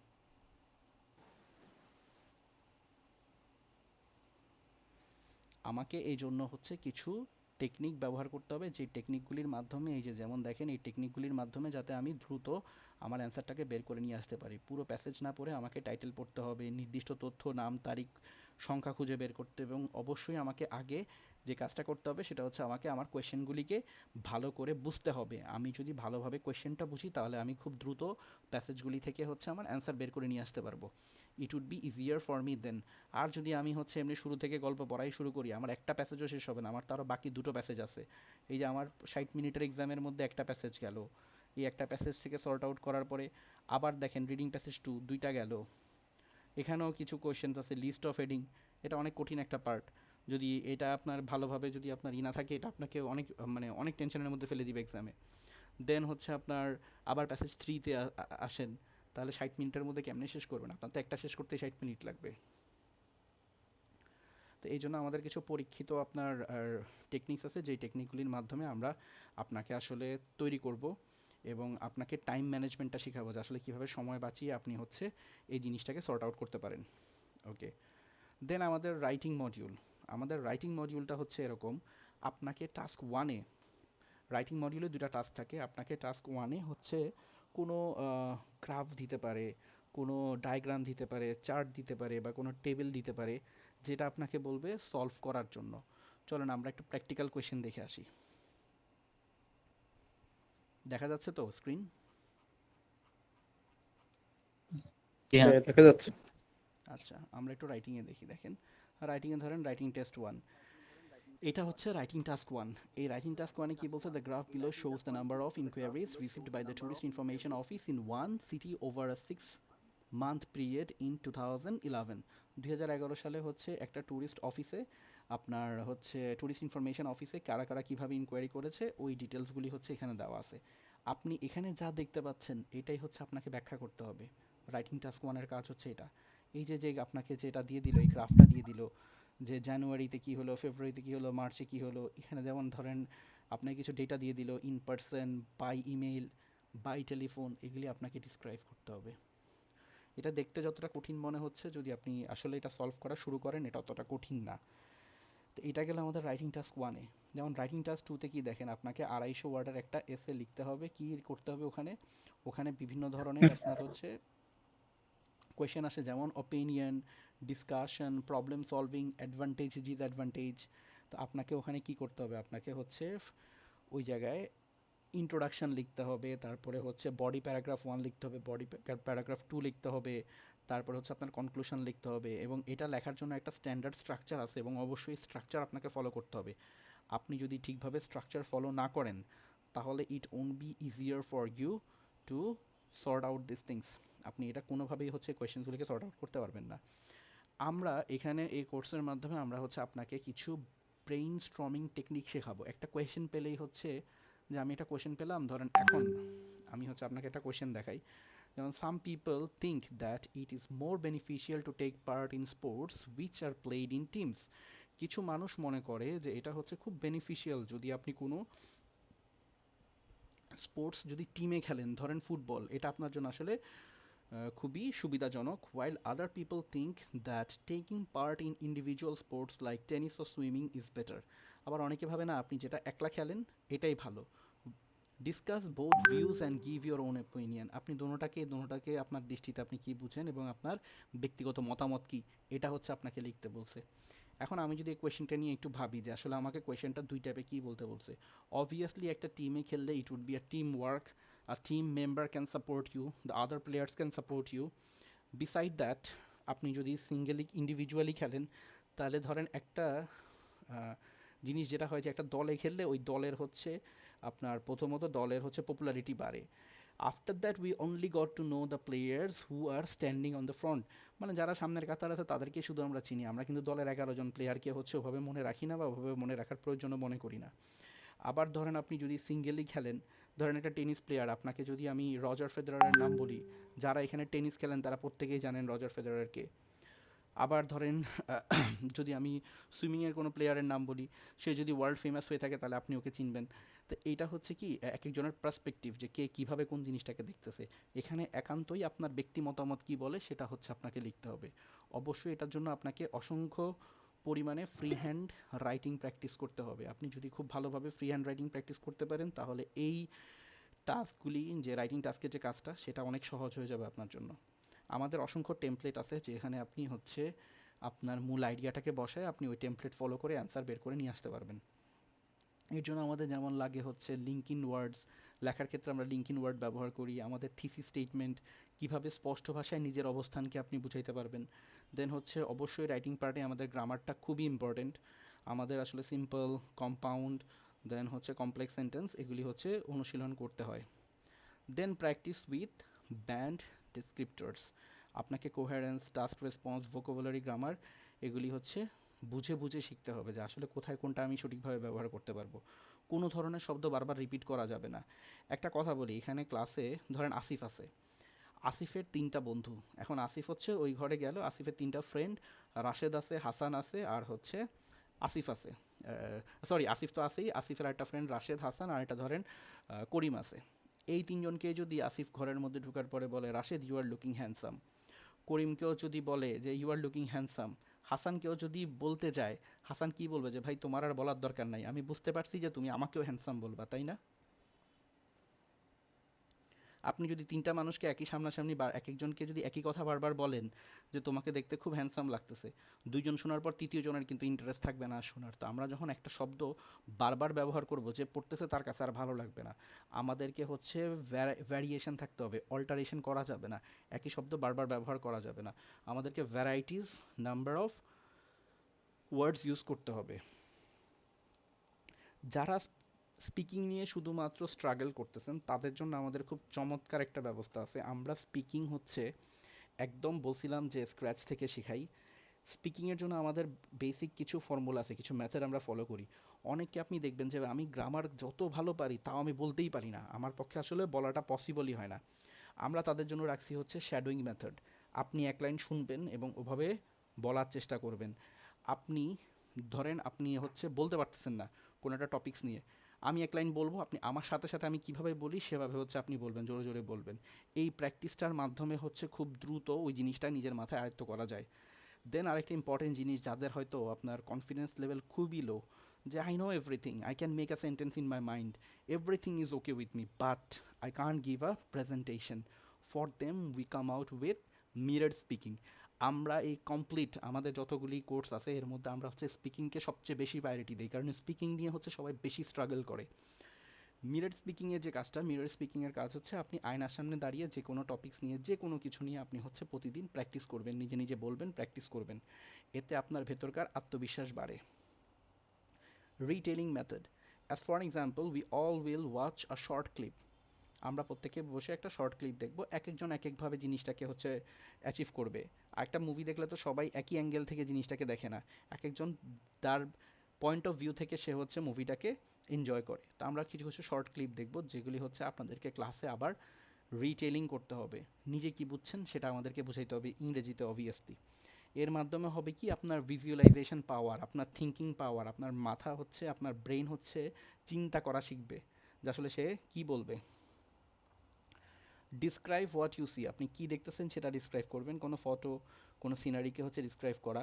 আমাকে এই জন্য হচ্ছে কিছু টেকনিক ব্যবহার করতে হবে, যে টেকনিকগুলির মাধ্যমে এই যে যেমন দেখেন এই টেকনিকগুলির মাধ্যমে যাতে আমি দ্রুত আমার অ্যান্সারটাকে বের করে নিয়ে আসতে পারি। পুরো প্যাসেজ না পড়ে আমাকে টাইটেল পড়তে হবে, নির্দিষ্ট তথ্য, নাম, তারিখ, সংখ্যা খুঁজে বের করতে, এবং অবশ্যই আমাকে আগে যে কাজটা করতে হবে সেটা হচ্ছে আমাকে আমার কোয়েশ্চেনগুলিকে ভালো করে বুঝতে হবে। আমি যদি ভালোভাবে কোয়েশ্চেনটা বুঝি তাহলে আমি খুব দ্রুত প্যাসেজগুলি থেকে হচ্ছে আমার অ্যান্সার বের করে নিয়ে আসতে পারবো। It would be easier for me then. আর যদি আমি হচ্ছে এমনি শুরু থেকে গল্প পড়াই শুরু করি, আমার একটা প্যাসেজও শেষ হবে না, আমার তারও বাকি দুটো প্যাসেজ আছে। এই যে আমার 60 মিনিটের এক্সামের মধ্যে একটা প্যাসেজ গেল, এই একটা প্যাসেজ থেকে সর্ট আউট করার পরে আবার দেখেন রিডিং প্যাসেজ টু, দুইটা গেল। এখানেও কিছু কোয়েশ্চেন আছে, লিস্ট অফ হেডিং, এটা অনেক কঠিন একটা পার্ট। যদি এটা আপনার ভালোভাবে যদি আপনার ই না থাকে, এটা আপনাকে অনেক মানে অনেক টেনশনের মধ্যে ফেলে দিবে এক্সামে। দেন হচ্ছে আপনার আবার প্যাসেজ থ্রিতে আসেন, তাহলে 60 মিনিটের মধ্যে কেমনে শেষ করবেন? আপনার তো একটা শেষ করতে 60 মিনিট লাগবে। তো এই জন্য আমাদের কিছু পরীক্ষিত আপনার টেকনিক্স আছে, যেই টেকনিকগুলির মাধ্যমে আমরা আপনাকে আসলে তৈরি করব এবং আপনাকে টাইম ম্যানেজমেন্টটা শেখাবো, যে আসলে কীভাবে সময় বাঁচিয়ে আপনি হচ্ছে এই জিনিসটাকে সর্ট আউট করতে পারেন। ওকে। দেন আমাদের রাইটিং মডিউল, আমাদের রাইটিং মডিউলটা হচ্ছে এরকম। আপনাকে টাস্ক ওয়ানে, রাইটিং মডিউলে দুটা টাস্ক থাকে, আপনাকে টাস্ক ওয়ানে হচ্ছে কোনো গ্রাফ দিতে পারে, কোনো ডায়াগ্রাম দিতে পারে, চার্ট দিতে পারে, বা কোনো টেবিল দিতে পারে, যেটা আপনাকে বলবে সলভ করার জন্য। চলেন আমরা একটু প্র্যাকটিক্যাল কোয়েশ্চেন দেখে আসি। দেখা যাচ্ছে তো স্ক্রিন? হ্যাঁ। দেখা যাচ্ছে। আচ্ছা, আমরা একটু রাইটিংয়ে দেখি। দেখেন রাইটিংয়ে ধরেন রাইটিং টেস্ট ওয়ান, এটা হচ্ছে রাইটিং টাস্ক ওয়ান। এই রাইটিং টাস্ক ওয়ানে কি বলছে? The graph below shows the number of inquiries received by the tourist information office in one city over a 6 month period in 2011। 2011 সালে হচ্ছে একটা ট্যুরিস্ট অফিসে, আপনার হচ্ছে ট্যুরিস্ট ইনফরমেশন অফিসে কারা কারা কীভাবে ইনকোয়ারি করেছে ওই ডিটেলসগুলি হচ্ছে এখানে দেওয়া আছে। আপনি এখানে যা দেখতে পাচ্ছেন এটাই হচ্ছে আপনাকে ব্যাখ্যা করতে হবে। রাইটিং টাস্ক ওয়ানের কাজ হচ্ছে এটা। এই যে যে আপনাকে যেটা দিয়ে দিল, এই গ্রাফটা দিয়ে দিল, যে জানুয়ারিতে কী হলো, ফেব্রুয়ারিতে কী হলো, মার্চে কী হলো, এখানে যেমন ধরেন আপনাকে কিছু ডেটা দিয়ে দিল, in person, by email, by telephone, এগুলি আপনাকে ডিসক্রাইব করতে হবে। এটা দেখতে যতটা কঠিন মনে হচ্ছে, যদি আপনি আসলে এটা সলভ করা শুরু করেন এটা অতটা কঠিন না। তো এটা গেল আমাদের রাইটিং টাস্ক ওয়ানে। যেমন রাইটিং টাস্ক টুতে কি দেখেন, আপনাকে 250 ওয়ার্ডের একটা এসে লিখতে হবে। কি করতে হবে ওখানে? ওখানে বিভিন্ন ধরনের আপনার হচ্ছে কোয়েশ্চেন আসে, যেমন opinion, discussion, problem solving, advantage, disadvantage. তো আপনাকে ওখানে কি করতে হবে? আপনাকে হচ্ছে ওই জায়গায় ইন্ট্রোডাকশন লিখতে হবে, তারপরে হচ্ছে বডি প্যারাগ্রাফ ওয়ান লিখতে হবে, বডি প্যারাগ্রাফ টু লিখতে হবে, তারপরে হচ্ছে আপনার কনক্লুশন লিখতে হবে। এবং এটা লেখার জন্য একটা স্ট্যান্ডার্ড স্ট্রাকচার আছে, এবং অবশ্যই স্ট্রাকচার আপনাকে ফলো করতে হবে। আপনি যদি ঠিকভাবে স্ট্রাকচার ফলো না করেন তাহলে it won't be easier for you to sort out this things. আপনি এটা কোনোভাবেই হচ্ছে কোয়েশ্চেনগুলিকে সর্ট আউট করতে পারবেন না। আমরা এখানে এই কোর্সের মাধ্যমে আমরা হচ্ছে আপনাকে কিছু ব্রেইন স্ট্রমিং টেকনিক শেখাবো। একটা কোয়েশ্চেন পেলেই হচ্ছে, যে আমি একটা কোয়েশ্চেন পেলাম, ধরেন এখন আমি হচ্ছে আপনাকে একটা কোয়েশ্চেন দেখাই। যেমন some people think that it is more beneficial to take part in sports which are played in teams. কিছু মানুষ মনে করে যে এটা হচ্ছে খুব বেনিফিশিয়াল যদি আপনি কোনো স্পোর্টস যদি টিমে খেলেন, ধরেন ফুটবল, এটা আপনার জন্য আসলে খুবই সুবিধাজনক। While other people think that taking part in individual sports like tennis ও সুইমিং ইজ বেটার। আবার অনেকে ভাবে না, আপনি যেটা একলা খেলেন এটাই ভালো। Discuss both views and give your own opinion. আপনি দোনোটাকে আপনার দৃষ্টিতে আপনি কি বুঝেন এবং আপনার ব্যক্তিগত মতামত কি, এটা হচ্ছে আপনাকে লিখতে বলছে। এখন আমি যদি এই কোয়েশ্চেনটা নিয়ে একটু ভাবি যে আসলে আমাকে কোয়েশ্চেনটা দুই টাইপে কী বলতে বলছে। অবভিয়াসলি একটা টিমে খেললে it would be a team work, a team member can support you, the other players can support you. Beside that আপনি যদি সিঙ্গেলি ইন্ডিভিজুয়ালি খেলেন তাহলে ধরেন একটা জিনিস যেটা হয় যে একটা দলে খেললে ওই দলের হচ্ছে আপনার প্রথমত দলের হচ্ছে পপুলারিটি বাড়ে। After that we only got to know the players who are standing on the front, মানে যারা সামনের কাতার আছে তাদেরকে শুধু আমরা চিনি, আমরা কিন্তু দলের 11 জন প্লেয়ারকে হচ্ছে ওভাবে মনে রাখি না বা ওভাবে মনে রাখার প্রয়োজনও মনে করি না। আবার ধরেন আপনি যদি সিঙ্গেলি খেলেন, ধরেন একটা টেনিস প্লেয়ার, আপনাকে যদি আমি রজার ফেদেরারের নাম বলি, যারা এখানে টেনিস খেলেন তারা প্রত্যেকেই জানেন রজার ফেদেরারকে। আবার ধরেন যদি আমি সুইমিংয়ের কোনো প্লেয়ারের নাম বলি, সে যদি ওয়ার্ল্ড ফেমাস হয়ে থাকে তাহলে আপনি ওকে চিনবেন। তো এইটা হচ্ছে কি এক একজনের পার্সপেক্টিভ, যে কে কীভাবে কোন জিনিসটাকে দেখতেছে। এখানে একান্তই আপনার ব্যক্তি মতামত কী বলে সেটা হচ্ছে আপনাকে লিখতে হবে। অবশ্যই এটার জন্য আপনাকে অসংখ্য পরিমাণে ফ্রি হ্যান্ড রাইটিং প্র্যাকটিস করতে হবে। আপনি যদি খুব ভালোভাবে ফ্রি হ্যান্ড রাইটিং প্র্যাকটিস করতে পারেন তাহলে এই টাস্কগুলি, যে রাইটিং টাস্কের যে কাজটা, সেটা অনেক সহজ হয়ে যাবে আপনার জন্য। আমাদের অসংখ্য টেমপ্লেট আছে যেখানে আপনি হচ্ছে আপনার মূল আইডিয়াটাকে বসায় আপনি ওই টেমপ্লেট ফলো করে অ্যান্সার বের করে নিয়ে আসতে পারবেন। এর জন্য আমাদের যেমন লাগে হচ্ছে লিঙ্কিন ওয়ার্ডস, লেখার ক্ষেত্রে আমরা লিঙ্কিন ওয়ার্ড ব্যবহার করি। আমাদের থিসিস স্টেটমেন্ট, কীভাবে স্পষ্ট ভাষায় নিজের অবস্থানকে আপনি বুঝাইতে পারবেন। দেন হচ্ছে অবশ্যই রাইটিং পার্টে আমাদের গ্রামারটা খুবই ইম্পর্টেন্ট। আমাদের আসলে সিম্পল, কম্পাউন্ড, দেন হচ্ছে কমপ্লেক্স সেন্টেন্স, এগুলি হচ্ছে অনুশীলন করতে হয়। Then practice with band descriptors. আপনাকে coherence, task response, vocabulary, grammar, এগুলি হচ্ছে বুঝে বুঝে শিখতে হবে যে আসলে কোথায় কোনটা আমি সঠিকভাবে ব্যবহার করতে পারবো। কোনো ধরনের শব্দ বারবার রিপিট করা যাবে না। একটা কথা বলি, এখানে ক্লাসে ধরেন আসিফ আছে, আসিফের 3টা বন্ধু। এখন আসিফ হচ্ছে ওই ঘরে গেল, আসিফের 3টা ফ্রেন্ড, রাশেদ আছে, হাসান আছে, আর হচ্ছে আসিফ আছে। সরি, আসিফ তো আছেই, আসিফের একটা ফ্রেন্ড রাশেদ, হাসান, আর একটা ধরেন করিম আছে। এই 3জনকে যদি আসিফ ঘরের মধ্যে ঢোকার পরে বলে Rashed you are looking handsome, করিমকেও যদি বলে যে ইউ আর লুকিং হ্যান্ডসাম, হাসানকেও যদি বলতে যায়, হাসান কি বলবে যে ভাই তোমার আর বলার দরকার নাই, আমি বুঝতে পারছি যে তুমি আমাকেও হ্যান্ডসাম বলবা, তাই না? আপনি যদি 3টা মানুষকে একই সামনাসামনি বা এক একজনকে যদি একই কথা বারবার বলেন যে তোমাকে দেখতে খুব হ্যান্ডসাম লাগতেছে, 2জন শোনার পর 3য় জনের কিন্তু ইন্টারেস্ট থাকবে না শোনার। তো আমরা যখন একটা শব্দ বারবার ব্যবহার করব, যে পড়তেছে তার কাছে আর ভালো লাগবে না। আমাদেরকে হচ্ছে ভ্যারিয়েশন থাকতে হবে, অল্টারেশন করা যাবে না, একই শব্দ বারবার ব্যবহার করা যাবে না। আমাদেরকে varieties number of words use করতে হবে। যারা স্পিকিং নিয়ে শুধুমাত্র স্ট্রাগল করতেছেন তাদের জন্য আমাদের খুব চমৎকার একটা ব্যবস্থা আছে। আমরা স্পিকিং হচ্ছে একদম বলছিলাম যে স্ক্র্যাচ থেকে শেখাই। স্পিকিংয়ের জন্য আমাদের বেসিক কিছু ফর্মুলা আছে, কিছু মেথড আমরা ফলো করি। অনেকে আপনি দেখবেন যে আমি গ্রামার যত ভালো পারি তাও আমি বলতেই পারি না, আমার পক্ষে আসলে বলাটা পসিবলই হয় না। আমরা তাদের জন্য রাখছি হচ্ছে শ্যাডোয়িং মেথড। আপনি এক লাইন শুনবেন এবং ওভাবে বলার চেষ্টা করবেন। আপনি ধরেন আপনি হচ্ছে বলতে পারতেছেন না কোনো একটা টপিকস নিয়ে, আমি এক লাইন বলবো, আপনি আমার সাথে সাথে আমি কিভাবে বলি সেভাবে হচ্ছে আপনি বলবেন, জোরে জোরে বলবেন। এই প্র্যাকটিসটার মাধ্যমে হচ্ছে খুব দ্রুত ওই জিনিসটা নিজের মাথায় আয়ত্ত করা যায়। দেন আরেকটা ইম্পর্টেন্ট জিনিস, যাদের হয়তো আপনার কনফিডেন্স লেভেল খুবই লো, যে I know everything, I can make a sentence in my mind, everything is okay with me, but I can't give a presentation, for them we come out with mirror speaking. আমরা এই complete আমাদের যতগুলি course আছে এর মধ্যে আমরা হচ্ছে স্পিকিংকে সবচেয়ে বেশি প্রায়োরিটি দিই, কারণ স্পিকিং নিয়ে হচ্ছে সবাই বেশি স্ট্রাগল করে। মিরর স্পিকিংয়ের যে কাজটা, মিরর স্পিকিংয়ের কাজ হচ্ছে আপনি আয়নার সামনে দাঁড়িয়ে যে কোনো টপিকস নিয়ে, যে কোনো কিছু নিয়ে আপনি হচ্ছে প্রতিদিন প্র্যাকটিস করবেন, নিজে নিজে বলবেন, প্র্যাকটিস করবেন। এতে আপনার ভেতরকার আত্মবিশ্বাস বাড়ে। Retailing method, as for example we all will watch a short clip. আমরা প্রত্যেকে বসে একটা শর্ট ক্লিপ দেখবো, এক একজন এক একভাবে জিনিসটাকে হচ্ছে অ্যাচিভ করবে। আর একটা মুভি দেখলে তো সবাই একই অ্যাঙ্গেল থেকে জিনিসটাকে দেখে না, এক একজন তার পয়েন্ট অফ ভিউ থেকে সে হচ্ছে মুভিটাকে এনজয় করে। তো আমরা কিছু কিছু শর্ট ক্লিপ দেখবো যেগুলি হচ্ছে আপনাদেরকে ক্লাসে আবার রিটেলিং করতে হবে। নিজে কি বুঝছেন সেটা আমাদেরকে বুঝাইতে হবে ইংরেজিতে অবভিয়াসলি। এর মাধ্যমে হবে কি আপনার ভিজুয়ালাইজেশন পাওয়ার, আপনার থিঙ্কিং পাওয়ার, আপনার মাথা হচ্ছে, আপনার ব্রেন হচ্ছে চিন্তা করা শিখবে যে আসলে সে কি বলবে। ডিসক্রাইব হোয়াট ইউ সি, আপনি কি দেখতেছেন সেটা ডিসক্রাইব করবেন, কোনো ফটো, কোনো সিনারিকে হচ্ছে ডিসক্রাইব করা।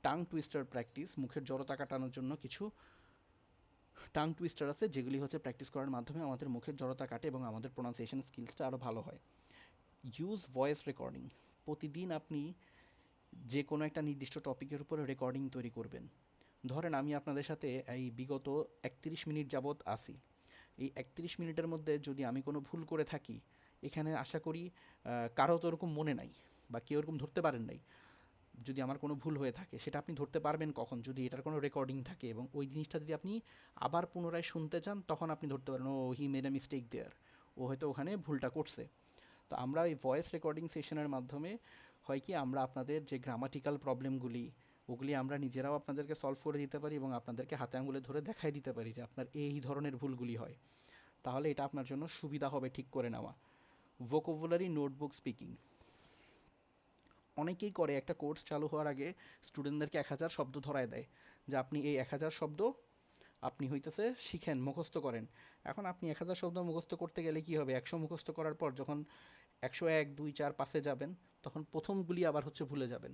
টাং টুইস্টার প্র্যাকটিস, মুখের জড়তা কাটানোর জন্য কিছু টাং টুইস্টার আছে যেগুলি হচ্ছে প্র্যাকটিস করার মাধ্যমে আমাদের মুখের জড়তা কাটে এবং আমাদের প্রোনাউন্সিয়েশন স্কিলসটা আরও ভালো হয়। Use voice recording. প্রতিদিন আপনি যে কোনো একটা নির্দিষ্ট টপিকের উপরে রেকর্ডিং তৈরি করবেন। ধরেন আমি আপনাদের সাথে এই বিগত 31 মিনিট যাবৎ আসি, এই 31 মিনিটের মধ্যে যদি আমি কোনো ভুল করে থাকি, এখানে আশা করি কারো তো ওরকম মনে নাই বা কেউ ওরকম ধরতে পারেন নাই। যদি আমার কোনো ভুল হয়ে থাকে সেটা আপনি ধরতে পারবেন কখন, যদি এটার কোনো রেকর্ডিং থাকে এবং ওই জিনিসটা যদি আপনি আবার পুনরায় শুনতে চান তখন আপনি ধরতে পারেন ও হি মেড এ মিস্টেক দেয়ার, ও হয়তো ওখানে ভুলটা করছে। তো আমরা এই ভয়েস রেকর্ডিং সেশনের মাধ্যমে হয় কি আমরা আপনাদের যে গ্রামাটিক্যাল প্রবলেমগুলি ওগুলি আমরা নিজেরাও আপনাদেরকে সলভ করে দিতে পারি এবং আপনাদেরকে হাতে আঙুলে ধরে দেখাই দিতে পারি যে আপনার এই ধরনের ভুলগুলি হয়। তাহলে এটা আপনার জন্য সুবিধা হবে ঠিক করে নেওয়া। Vocabulary notebook speaking. অনেকেই করে একটা কোর্স চালু হওয়ার আগে স্টুডেন্টদেরকে 1000 শব্দ ধরায় দেয় যে আপনি এই 1000 শব্দ আপনি হইতেছে শিখেন, মুখস্থ করেন। এখন আপনি 1000 শব্দ মুখস্থ করতে গেলে কি হবে, 100 মুখস্থ করার পর যখন 101, 2, 4, 5-এ যাবেন তখন প্রথমগুলি আবার হচ্ছে ভুলে যাবেন।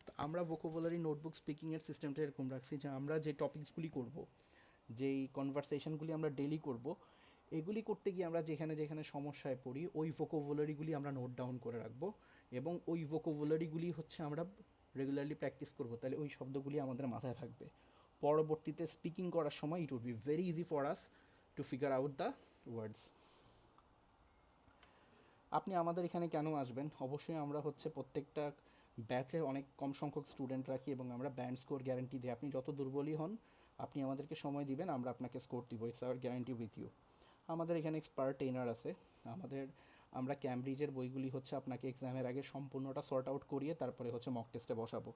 তো আমরা ভোকাবুলারি নোটবুক স্পিকিংয়ের সিস্টেমটা এরকম রাখছি যে আমরা যে টপিকসগুলি করব, যেই কনভারসেশনগুলি আমরা ডেইলি করব, এগুলি করতে গিয়ে আমরা যেখানে যেখানে সমস্যায় পড়ি ওই ভোকাবুলারিগুলি আমরা নোট ডাউন করে রাখবো এবং ওই ভোকাবুলারিগুলি হচ্ছে আমরা রেগুলারলি প্র্যাকটিস করব, তাহলে ওই শব্দগুলি আমাদের মাথায় থাকবে। পরবর্তীতে স্পিকিং করার সময় it would be very easy for us to figure out the words. আপনি আমাদের এখানে কেন আসবেন? অবশ্যই আমরা হচ্ছে প্রত্যেকটা ব্যাচে অনেক কম সংখ্যক স্টুডেন্ট রাখি এবং আমরা ব্যান্ড স্কোর গ্যারান্টি দিই। আপনি যত দুর্বলই হন আপনি আমাদেরকে সময় দিবেন, আমরা আপনাকে স্কোর দিব। It's our guarantee with you. আমাদের এখানে এক্সপার্ট ট্রেনার আছে। আমাদের আমরা ক্যামব্রিজের বইগুলি হচ্ছে আপনাকে এক্সামের আগে সম্পূর্ণটা সর্ট আউট করিয়ে তারপরে হচ্ছে মক টেস্টে বসাবো।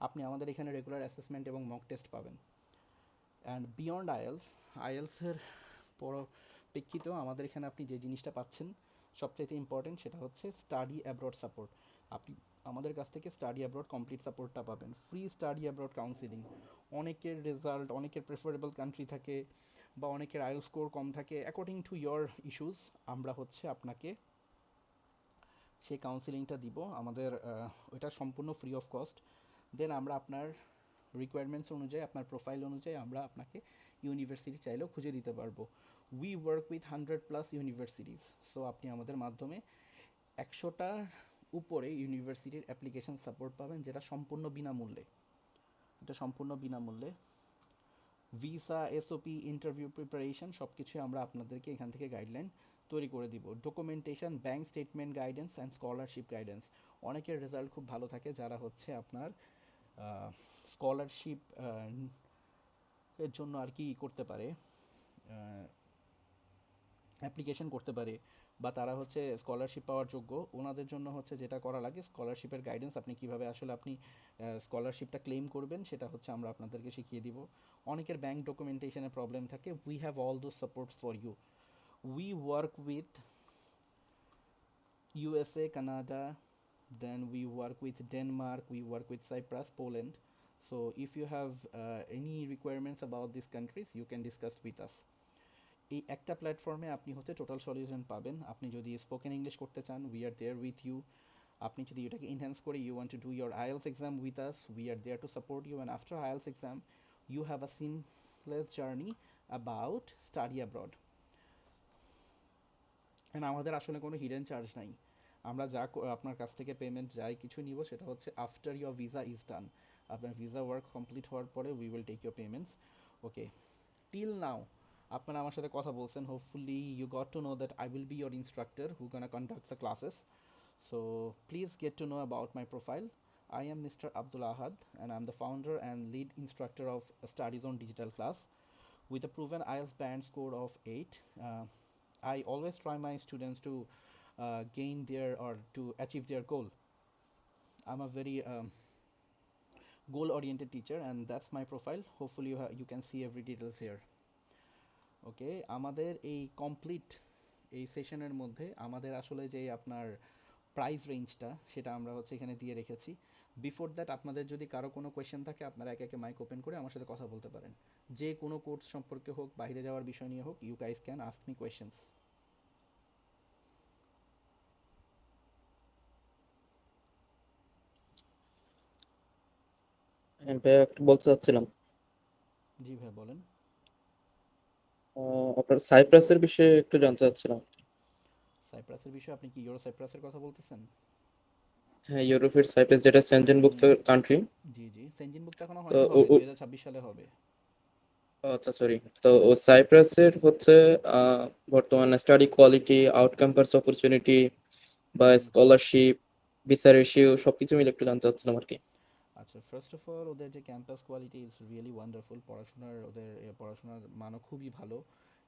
আপনি আমাদের এখানে রেগুলার অ্যাসেসমেন্ট এবং মক টেস্ট পাবেন। অ্যান্ড বিয়ন্ড আইএলস, আইএলসের পরিপ্রেক্ষিতেও আমাদের এখানে আপনি যে জিনিসটা পাচ্ছেন সবচাইতে ইম্পর্টেন্ট, সেটা হচ্ছে স্টাডি অ্যাব্রড সাপোর্ট। আপনি আমাদের কাছ থেকে স্টাডি অ্যাব্রড কমপ্লিট সাপোর্টটা পাবেন, ফ্রি স্টাডি অ্যাব্রড কাউন্সিলিং। অনেকের রেজাল্ট, অনেকের প্রেফারেবল কান্ট্রি থাকে বা অনেকের আইএল স্কোর কম থাকে, অ্যাকর্ডিং টু ইয়োর ইস্যুস আমরা হচ্ছে আপনাকে সেই কাউন্সিলিংটা দিব। আমাদের ওইটা সম্পূর্ণ ফ্রি অফ কস্ট। দেন আমরা আপনার রিকোয়ারমেন্টস অনুযায়ী, আপনার প্রোফাইল অনুযায়ী আমরা আপনাকে ইউনিভার্সিটি চাইলেও খুঁজে দিতে পারবো। We work with 100+ universities. So আপনি আমাদের মাধ্যমে 100টার উপরে ইউনিভার্সিটির অ্যাপ্লিকেশন সাপোর্ট পাবেন, যেটা সম্পূর্ণ বিনামূল্যে। এটা সম্পূর্ণ বিনামূল্যে। ভিসা, এসওপি, ইন্টারভিউ প্রিপারেশন সব কিছুই আমরা আপনাদেরকে এখান থেকে গাইডলাইন তৈরি করে দিব। Documentation, bank statement guidance and scholarship guidance. অনেকের রেজাল্ট খুব ভালো থাকে যারা হচ্ছে আপনার স্কলারশিপ এর জন্য আর কি করতে পারে, অ্যাপ্লিকেশন করতে পারে বা তারা হচ্ছে স্কলারশিপ পাওয়ার যোগ্য। ওনাদের জন্য হচ্ছে যেটা করা লাগে, স্কলারশিপের গাইডেন্স, আপনি কীভাবে আসলে আপনি স্কলারশিপটা ক্লেম করবেন সেটা হচ্ছে আমরা আপনাদেরকে শিখিয়ে দিব। অনেকের ব্যাংক ডকুমেন্টেশনের প্রবলেম থাকে, we have all those supports for you. We work with USA, Canada, then we work with Denmark, we work with Cyprus, Poland. So if you have any requirements about these countries, you can discuss with us. এই একটা প্ল্যাটফর্মে আপনি হচ্ছে total solution পাবেন। আপনি যদি spoken English করতে চান, we are there with you. আপনি যদি এটাকে এনহ্যান্স করে you want to do your IELTS exam with us, we are there to support you, and after IELTS exam you have a seamless journey about study abroad. And আমাদের আসলে কোনো hidden charge নাই। আমরা যা আপনার কাছ থেকে পেমেন্ট যাই কিছু নিব সেটা হচ্ছে after your visa is done. আপনার ভিসা ওয়ার্ক কমপ্লিট হওয়ার পরে we will take your payments. Okay, till now আপনারা আমার সাথে কথা বলছেন, hopefully you got to know that I will be your instructor who gonna conduct the classes. So please get to know about my profile. I am Mr. Abdul Ahad and I'm the founder and lead instructor of Studies on Digital Class with a proven IELTS band score of 8. I always try my students to gain their or to achieve their goal. I'm a very goal oriented teacher and that's my profile. Hopefully you can see every details here. ওকে, আমাদের এই complete এই সেশনের মধ্যে আমাদের আসলে যে আপনার price রেঞ্জটা সেটা আমরা হচ্ছে এখানে দিয়ে রেখেছি। বিফোর দ্যাট আপনাদের যদি কারো কোনো কোয়েশ্চেন থাকে আপনারা একে একে মাইক ওপেন করে আমার সাথে কথা বলতে পারেন, যে কোনো কোর্স সম্পর্কে হোক, বাইরে যাওয়ার বিষয় নিয়ে হোক, you guys can ask me questions. ভাইয়া একটু বলতে চাচ্ছিলাম। জি ভাই বলেন। আপনার সাইপ্রাসের বিষয়ে একটু জানতে চাচ্ছিলাম। সাইপ্রাসের বিষয়ে আপনি কি ইউরো সাইপ্রাসের কথা বলতেছেন? হ্যাঁ, ইউরোপের সাইপ্রাস যেটা সেনজেনভুক্ত হুম, কান্ট্রি। জি জি, সেনজিনভুক্ত এখনো তো হয়নি, হবে 2026 সালে হবে। আচ্ছা, সরি। তো ও সাইপ্রাসের হচ্ছে বর্তমানে study quality, out campus opportunity বা হুম। স্কলারশিপ, ভিসা রেশিও সবকিছু মিলে একটু জানতে চাচ্ছিলাম আর কি। আচ্ছা, ফার্স্ট অফ অল ওদের যে campus quality is really wonderful, পড়াশোনার মানও খুবই ভালো।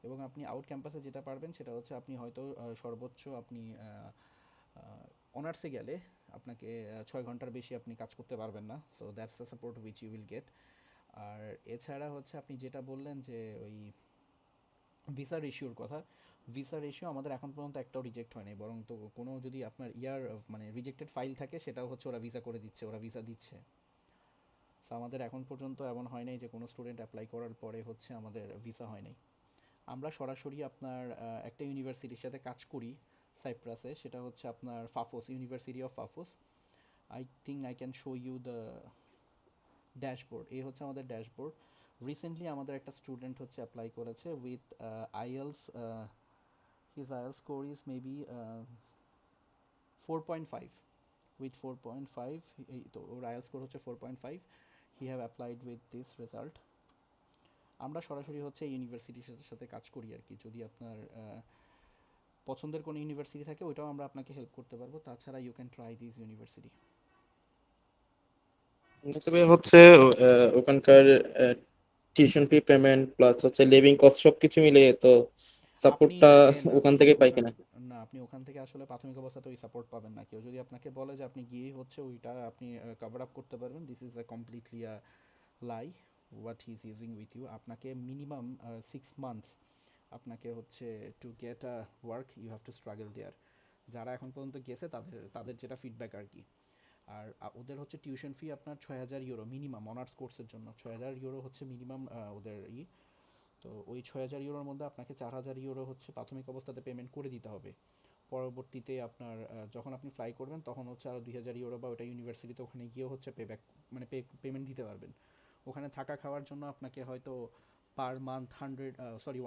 এবং আপনি আউট ক্যাম্পাসে যেটা পারবেন সেটা হচ্ছে আপনি হয়তো সর্বোচ্চ আপনি অনার্সে গেলে আপনাকে 6 ঘন্টার বেশি আপনি কাজ করতে পারবেন না, so that's the support which you will get. আর এছাড়া হচ্ছে আপনি যেটা বললেন যে ওই ভিসা রেশিওর কথা, ভিসা রেশিও আমাদের এখন পর্যন্ত একটাও রিজেক্ট হয়নি, বরং তো কোনো যদি আপনার মানে রিজেক্টেড ফাইল থাকে সেটাও হচ্ছে ওরা ভিসা করে দিচ্ছে, ওরা ভিসা দিচ্ছে। সো আমাদের এখন পর্যন্ত এমন হয় নাই যে কোনো স্টুডেন্ট অ্যাপ্লাই করার পরে হচ্ছে আমাদের ভিসা হয় নাই। আমরা সরাসরি আপনার একটা ইউনিভার্সিটির সাথে কাজ করি সাইপ্রাসে, সেটা হচ্ছে আপনার Paphos, university of Paphos. I think I can show you the dashboard. এই হচ্ছে আমাদের ড্যাশবোর্ড। রিসেন্টলি আমাদের একটা স্টুডেন্ট হচ্ছে অ্যাপ্লাই করেছে with IELTS, his IELTS score is maybe 4.5, with 4.5। তো ওর আইএলস স্কোর হচ্ছে 4.5, he have applied with this result. আমরা সরাসরি হচ্ছে ইউনিভার্সিটির সাথে সাথে কাজ করি আর কি। যদি আপনার পছন্দের কোনো ইউনিভার্সিটি থাকে ওইটাও আমরা আপনাকে হেল্প করতে পারবো, তাছাড়া you can try this university. তবে হচ্ছে ওখানকার টিউশন ফি পেমেন্ট প্লাস হচ্ছে লিভিং কস্ট সবকিছু মিলিয়ে তো আপনি সাপোর্টটা দেখেন, ওখান আপনি থেকে পাই ওখান কিনা। না, আপনি ওখান থেকে আসলে প্রাথমিক অবস্থাতে ওই সাপোর্ট পাবেন না। কেউ যদি আপনাকে বলে যে আপনি গিয়ে হচ্ছে ওইটা আপনি কভার আপ করতে পারবেন, this is a completely a lie what he is using with you. আপনাকে মিনিমাম 6 মান্থস আপনাকে হচ্ছে to get a work you have to struggle there. যারা এখন পর্যন্ত গেছে তাদের তাদের যেটা ফিডব্যাক আর কি। আর ওদের হচ্ছে টিউশন ফি আপনার 6,000 ইউরো মিনিমাম, অনার্স কোর্সের জন্য 6,000 ইউরো হচ্ছে মিনিমাম ওদের তো ওই 6,000 ইউরোর মধ্যে আপনাকে 4,000 ইউরো হচ্ছে প্রাথমিক অবস্থাতে পেমেন্ট করে দিতে হবে। পরবর্তীতে আপনার যখন আপনি ফ্লাই করবেন তখন হচ্ছে আরও 2,000 ইউরো বা ওটা ইউনিভার্সিটিতে ওখানে গিয়েও হচ্ছে পেব্যাক, মানে পেমেন্ট দিতে পারবেন। ওখানে থাকা খাওয়ার জন্য আপনাকে হয়তো পার মান্থ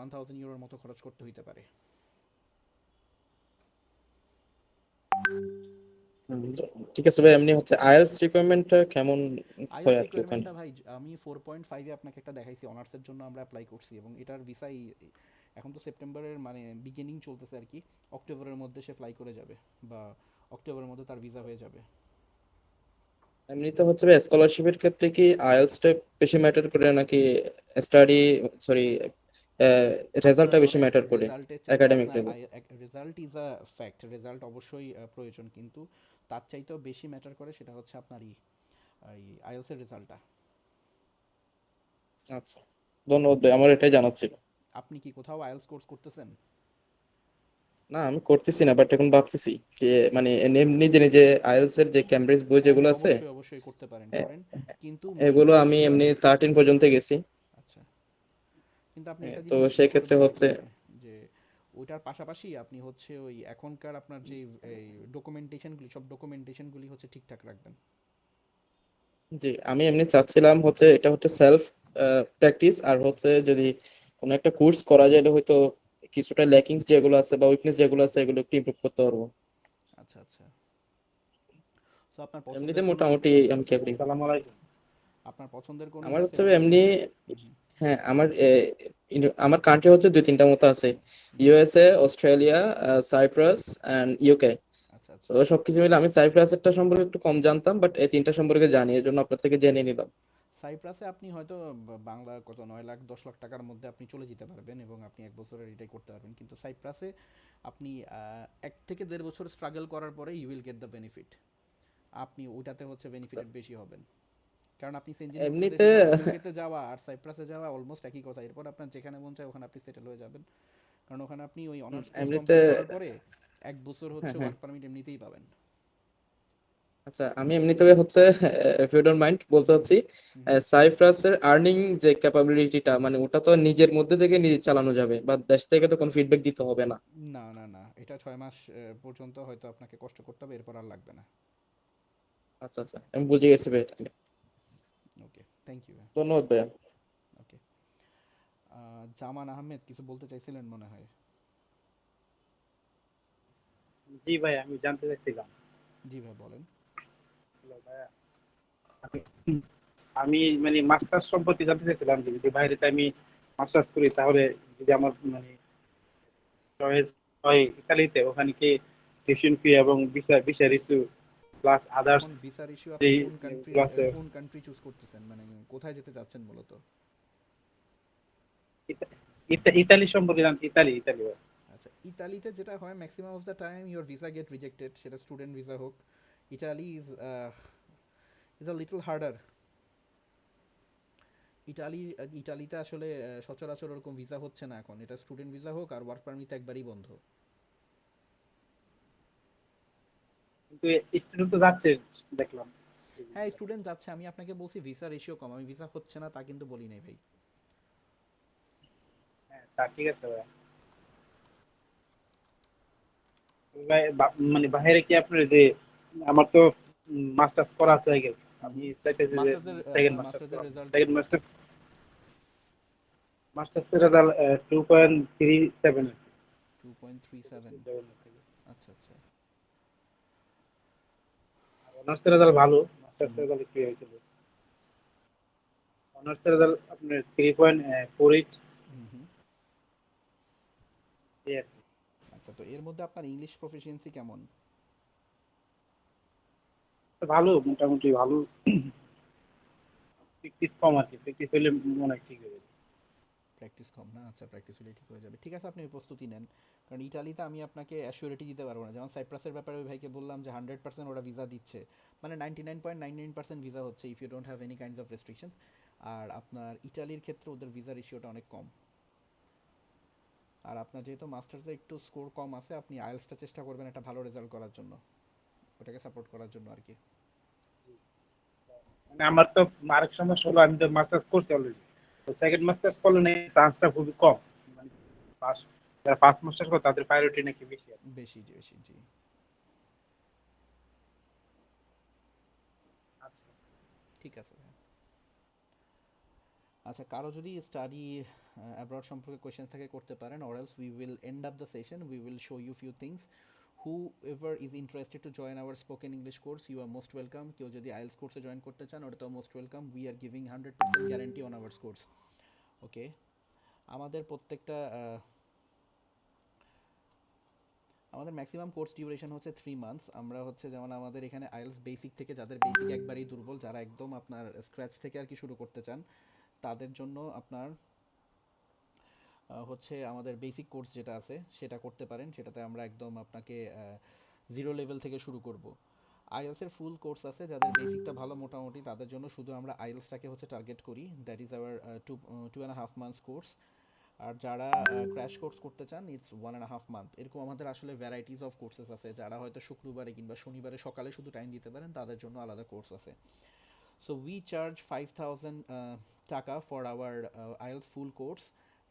1,000 ইউরোর মতো খরচ করতে হইতে পারে। হুম, ঠিক আছে ভাই। এমনি হচ্ছে আইএলটিএস রিকোয়ারমেন্টটা কেমন হয় আইএলস আর কি ওখানে? রিকোয়ারমেন্টটা ভাই আমি 4.5-এ আপনাকে একটা দেখাইছি, অনার্সের জন্য আমরা অ্যাপ্লাই করছি এবং এটার ভিসাই এখন তো সেপ্টেম্বরের মানে বিগিনিং চলতেছে আর কি, অক্টোবরের মধ্যে সে ফ্লাই করে যাবে বা অক্টোবরের মধ্যে তার ভিসা হয়ে যাবে। এমনিতে হচ্ছে ভাই স্কলারশিপের ক্ষেত্রে কি আইএলটিএসটা বেশি ম্যাটার করে নাকি স্টাডি, সরি, আপনার রেজাল্টটা বেশি ধরেন ম্যাটার করে রেজাল্টের চাইতে একাডেমিক আপনার level? Result is a fact, result অবশ্যই প্রয়োজন, কিন্তু তার চাইতেও বেশি ম্যাটার করে সেটা হচ্ছে আপনার এই আইএলসের রেজাল্টটা। আচ্ছা, ধন্যবাদ ভাই, আমার এটাই জানার ছিল। আপনি কি কোথাও আইএলস কোর্স করতেছেন? না, আমি করতেছি না, বাট এখন ভাবতেছি যে মানে এমনি যে নিজে আইএলটিএস এর যে ক্যামব্রিজ বই হ্যাঁ যেগুলো হ্যাঁ, আছে, অবশ্যই অবশ্যই করতে পারেন, এ- করেন। কিন্তু মেইন এগুলো আমি বিষয়, এমনি 13 পর্যন্ত গেছি। আচ্ছা, কিন্তু আপনি একটা তো জিনিস সেক্ষেত্রে করবেন হচ্ছে, যে ওইটার পাশাপাশি আপনি হচ্ছে ওই এখনকার আপনার যে এই ডকুমেন্টেশনগুলি, সব ডকুমেন্টেশনগুলি হচ্ছে ঠিকঠাক রাখবেন। জি আমি এমনি চাচ্ছিলাম হচ্ছে এটা হচ্ছে সেলফ প্র্যাকটিস, আর হচ্ছে যদি কোনো একটা কোর্স করা যায় তাহলে হয়তো কিছুটা ল্যাকিংস যেগুলো আছে বা উইকনেস যেগুলো আছে এগুলো একটু ইমপ্রুভ করতে পারবো। আচ্ছা আচ্ছা, সো আপনার এমনিতে পছন্দের কোনো মোটামুটি আমি ক্যাপাবল। আপনার পছন্দের কোনো আমার হচ্ছে ইউনিভার্সিটি আছে? এমনি, হুম হুম হ্যাঁ আমার আমার কান্ট্রি হচ্ছে দুই তিনটা মতো আছে: hmm. USA, Australia, Cyprus and UK. আচ্ছা তো আচ্ছা। সবকিছু মিলে আমি সাইপ্রাসেরটা সম্পর্কে একটু কম জানতাম, বাট এই তিনটা সম্পর্কে জানি, এই জন্য আপনার থেকে জেনে নিলাম। সাইপ্রাসে আপনি হয়তো বাংলা কত 9 লাখ 10 লাখ টাকার মধ্যে আপনি চলে যেতে পারবেন এবং আপনি 1 বছরের এটাই করতে পারবেন, কিন্তু সাইপ্রাসে আপনি 1 থেকে 1.5 বছর স্ট্রাগল করার পরে you will get the benefit. আপনি ওইটাতে হচ্ছে আচ্ছা, বেনিফিটেড বেশি হবেন। কারণ আপনি সেনজিনভুক্ত এমনিতে দেশের মধ্যে ইউকেতে যাওয়া আর সাইপ্রাসে যাওয়া অলমোস্ট একই কথা, এরপর আপনার যেখানে মন চায় ওখানে আপনি সেটেল হয়ে যাবেন। কারণ ওখানে আপনি ওই অনার্স কোর্স এমনিতে কমপ্লিট করার পরে 1 বছর হ্যাঁ হচ্ছে হ্যাঁ, ওয়ার্ক পারমিট এমনিতেই পাবেন। আচ্ছা আমি এমনি তবে হচ্ছে ইফ ইউ ডোন্ট মাইন্ড বলতে হুম চাচ্ছি, হুম হুম। সাইপ্রাসের আর্নিং যে ক্যাপাবিলিটিটা মানে ওটা তো নিজের মধ্যে থেকে নিজে চালানো যাবে, বা দেশ থেকে তো কোনো ফিডব্যাক দিতে হবে না? না না না, এটা 6 মাস পর্যন্ত হয়তো আপনাকে কষ্ট করতে হবে, এরপর আর লাগবে না। আচ্ছা আচ্ছা, আমি বুঝে গেছি ভাই। ওকে, থ্যাংক ইউ। ধন্যবাদ ভাইয়া। ওকে। জামান আহমেদ কিছু বলতে চাইছিলেন মনে হয়। জি ভাই, আমি জানতে চাইছিলাম। জি ভাই বলেন। হ্যালো ভাইয়া, আমি আমি মানে মাস্টার্স সম্পর্কে জানতে চাইছিলাম যে যদি বাইরেতে আমি মাস্টার্স করি তাহলে যদি আমার মানে চয়েস হয় ইতালিতে, ওখানে কি টিউশন ফি এবং visa visa issue plus others এখন ভিসার ইস্যু, আপনি যেই কোন কান্ট্রি, গুলো আছে, কোন কান্ট্রি চুজ করতেছেন, মানে কোথায় যেতে চাচ্ছেন মূলত? ইতালি সম্পর্কে জানতে। ইতালি ইতালি ভাই। আচ্ছা, ইতালিতে যেটা হয় maximum of the time your visa get rejected, সেটা স্টুডেন্ট ভিসা হোক। Italy is a little harder. Italy ইটালিতে আসলে সচরাচর ওরকম ভিসা হচ্ছে না এখন, এটা স্টুডেন্ট ভিসা হোক আর ওয়ার্ক পারমিট একবারই বন্ধ। কিন্তু স্টুডেন্ট তো যাচ্ছে দেখলাম। হ্যাঁ স্টুডেন্ট যাচ্ছে, আমি আপনাকে বলছি ভিসা রেশিও কম, আমি ভিসা হচ্ছে না তা কিন্তু বলি নাই ভাই। হ্যাঁ, তা ঠিক আছে ভাই। ভাই, মানে বাইরে কি আপনার যে আমার তো মাস্টার্স করা আছে আগে, হুম আমি হুম। চাইতেছি যে মাস্টার্সের সেকেন্ড মাস্টার্স মাস্টার্সের করা। রেজাল্ট কি? সেকেন্ড মাস্টার্সের রেজাল্ট 2.37। 2.37। আচ্ছা আচ্ছা। অনার্সের রেজাল্ট ভালো, হুম মাস্টার্সের হুম রেজাল্ট কি হয়েছিল? অনার্সের রেজাল্ট আপনার 3.48। হুম হুম। এই আর কি। আচ্ছা, তো এর মধ্যে আপনার ইংলিশ প্রফিসিয়েন্সি কেমন? তো ভালো, মোটামুটি ভালো। প্র্যাকটিস কম আর কি, প্র্যাকটিস হলে মনে হয় ঠিক হয়ে যাবে। প্র্যাকটিস কম না, আচ্ছা প্র্যাকটিস হলে ঠিক হয়ে যাবে। ঠিক আছে, আপনি ওই প্রস্তুতি নেন। কারণ ইটালিতে আমি আপনাকে অ্যাসিওরিটি দিতে পারবো না, যেমন সাইপ্রাসের ব্যাপারে ওই ভাইকে বললাম যে 100% ওরা ভিসা দিচ্ছে, মানে 99.99% ভিসা হচ্ছে if you don't have any kinds of restrictions. আর আপনার ইটালির ক্ষেত্রে ওদের ভিসা রেশিওটা অনেক কম। আর আপনার যেহেতু মাস্টার্সে একটু স্কোর কম আছে, আপনি আইএলসটা চেষ্টা করবেন একটা ভালো রেজাল্ট করার জন্য, ওটাকে সাপোর্ট করার জন্য আর কি। মানে আমার তো আরেক সমস্যা হলো, আমি তো মাস্টার্স করছি অলরেডি, তো সেকেন্ড মাস্টার্স করলে নাকি চান্সটা খুবই কম। মানে ফার্স্ট, যারা ফার্স্ট মাস্টার্স করে তাদের প্রায়োরিটি নাকি বেশি আছে। বেশি বেশি, জি। আচ্ছা। ঠিক আছে ভাই। আচ্ছা, কারো যদি স্টাডি অ্যাব্রড সম্পর্কে কোয়েশ্চেন থাকে করতে পারেন, or else we will end up the session, we will show you few things. Whoever is interested to join our spoken English course, you are most welcome. কেউ যদি IELTS কোর্সে join করতে চান ওটাতেও most welcome, we are giving 100% guarantee on ours course. Okay, আমাদের প্রত্যেকটা আমাদের maximum course duration হচ্ছে 3 মান্থস। আমরা হচ্ছে যেমন আমাদের এখানে আইএলস বেসিক থেকে, যাদের বেসিক একবারেই দুর্বল, যারা একদম আপনার স্ক্র্যাচ থেকে আর কি শুরু করতে চান, তাদের জন্য আপনার হচ্ছে আমাদের বেসিক কোর্স যেটা আছে সেটা করতে পারেন, সেটাতে আমরা একদম আপনাকে জিরো লেভেল থেকে শুরু করব। আইএলসের ফুল কোর্স আছে, যাদের বেসিকটা ভালো মোটামুটি, তাদের জন্য শুধু আমরা আইএলসটাকে হচ্ছে টার্গেট করি, that is our 2.5 months course. আর যারা ক্র্যাশ কোর্স করতে চান, ইটস 1.5 মান্থ। এরকম আমাদের আসলে ভ্যারাইটিস অফ কোর্সেস আছে, যারা হয়তো শুক্রবারে কিংবা শনিবারে সকালে শুধু টাইম দিতে পারেন, তাদের জন্য আলাদা কোর্স আছে। সো উই চার্জ 5,000 টাকা for our IELTS full course.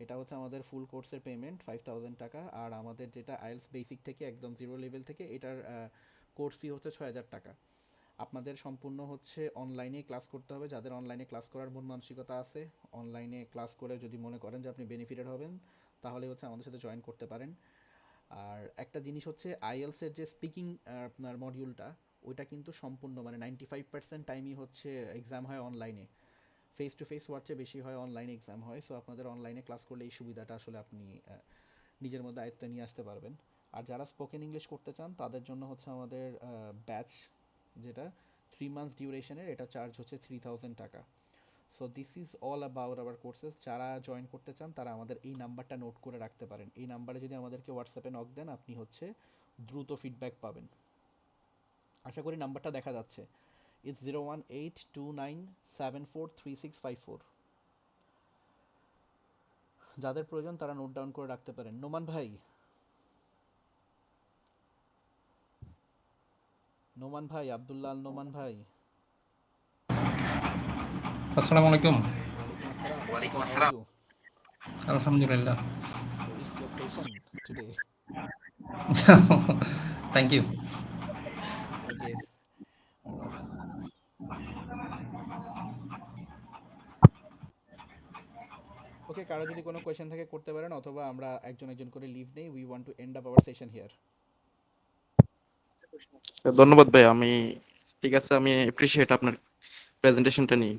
এটা হচ্ছে আমাদের ফুল কোর্সের পেমেন্ট, 5,000 টাকা। আর আমাদের যেটা আইএলস বেসিক থেকে একদম জিরো লেভেল থেকে, এটার কোর্স ফি হচ্ছে 6,000 টাকা। আপনাদের সম্পূর্ণ হচ্ছে অনলাইনে ক্লাস করতে হবে, যাদের অনলাইনে ক্লাস করার মন মানসিকতা আছে, অনলাইনে ক্লাস করে যদি মনে করেন যে আপনি বেনিফিটেড হবেন, তাহলে হচ্ছে আমাদের সাথে জয়েন করতে পারেন। আর একটা জিনিস হচ্ছে আইএলসের যে স্পিকিং আপনার মডিউলটা, ওইটা কিন্তু সম্পূর্ণ মানে 95% টাইমই হচ্ছে এক্সাম হয় অনলাইনে, ফেস টু ফেস হওয়ার চেয়ে বেশি হয় অনলাইনে এক্সাম হয়। সো আপনাদের অনলাইনে ক্লাস করলে এই সুবিধাটা আসলে আপনি নিজের মধ্যে আয়ত্তে নিয়ে আসতে পারবেন। আর যারা স্পোকেন ইংলিশ করতে চান তাদের জন্য হচ্ছে আমাদের ব্যাচ, যেটা 3 মান্থস ডিউরেশনের, এটা চার্জ হচ্ছে 3,000 টাকা। So this is all about our courses. যারা জয়েন করতে চান তারা আমাদের এই নাম্বারটা নোট করে রাখতে পারেন, এই নাম্বারে যদি আমাদেরকে হোয়াটসঅ্যাপে নক দেন, আপনি হচ্ছে দ্রুত ফিডব্যাক পাবেন। আশা করি নাম্বারটা দেখা যাচ্ছে। ইটস 01829743654। যাদের প্রয়োজন তারা নোট ডাউন করে রাখতে পারেন। নোমান ভাই, নোমান ভাই, আব্দুল্লাহ আল নোমান ভাই। আসসালামু আলাইকুম। ওয়ালাইকুম আসসালাম, হাউ আর ইউ? আলহামদুলিল্লাহ। So it's your session today. Thank you. Okay, okay, কারো যদি কোনো কোয়েশ্চেন থাকে করতে পারেন, অথবা আমরা একজন একজন করে লিভ নেই। We want to end up our session here. ধন্যবাদ ভাই, ঠিক আছে, আমি এপ্রিসিয়েট আপনার প্রেজেন্টেশনটা নিয়ে।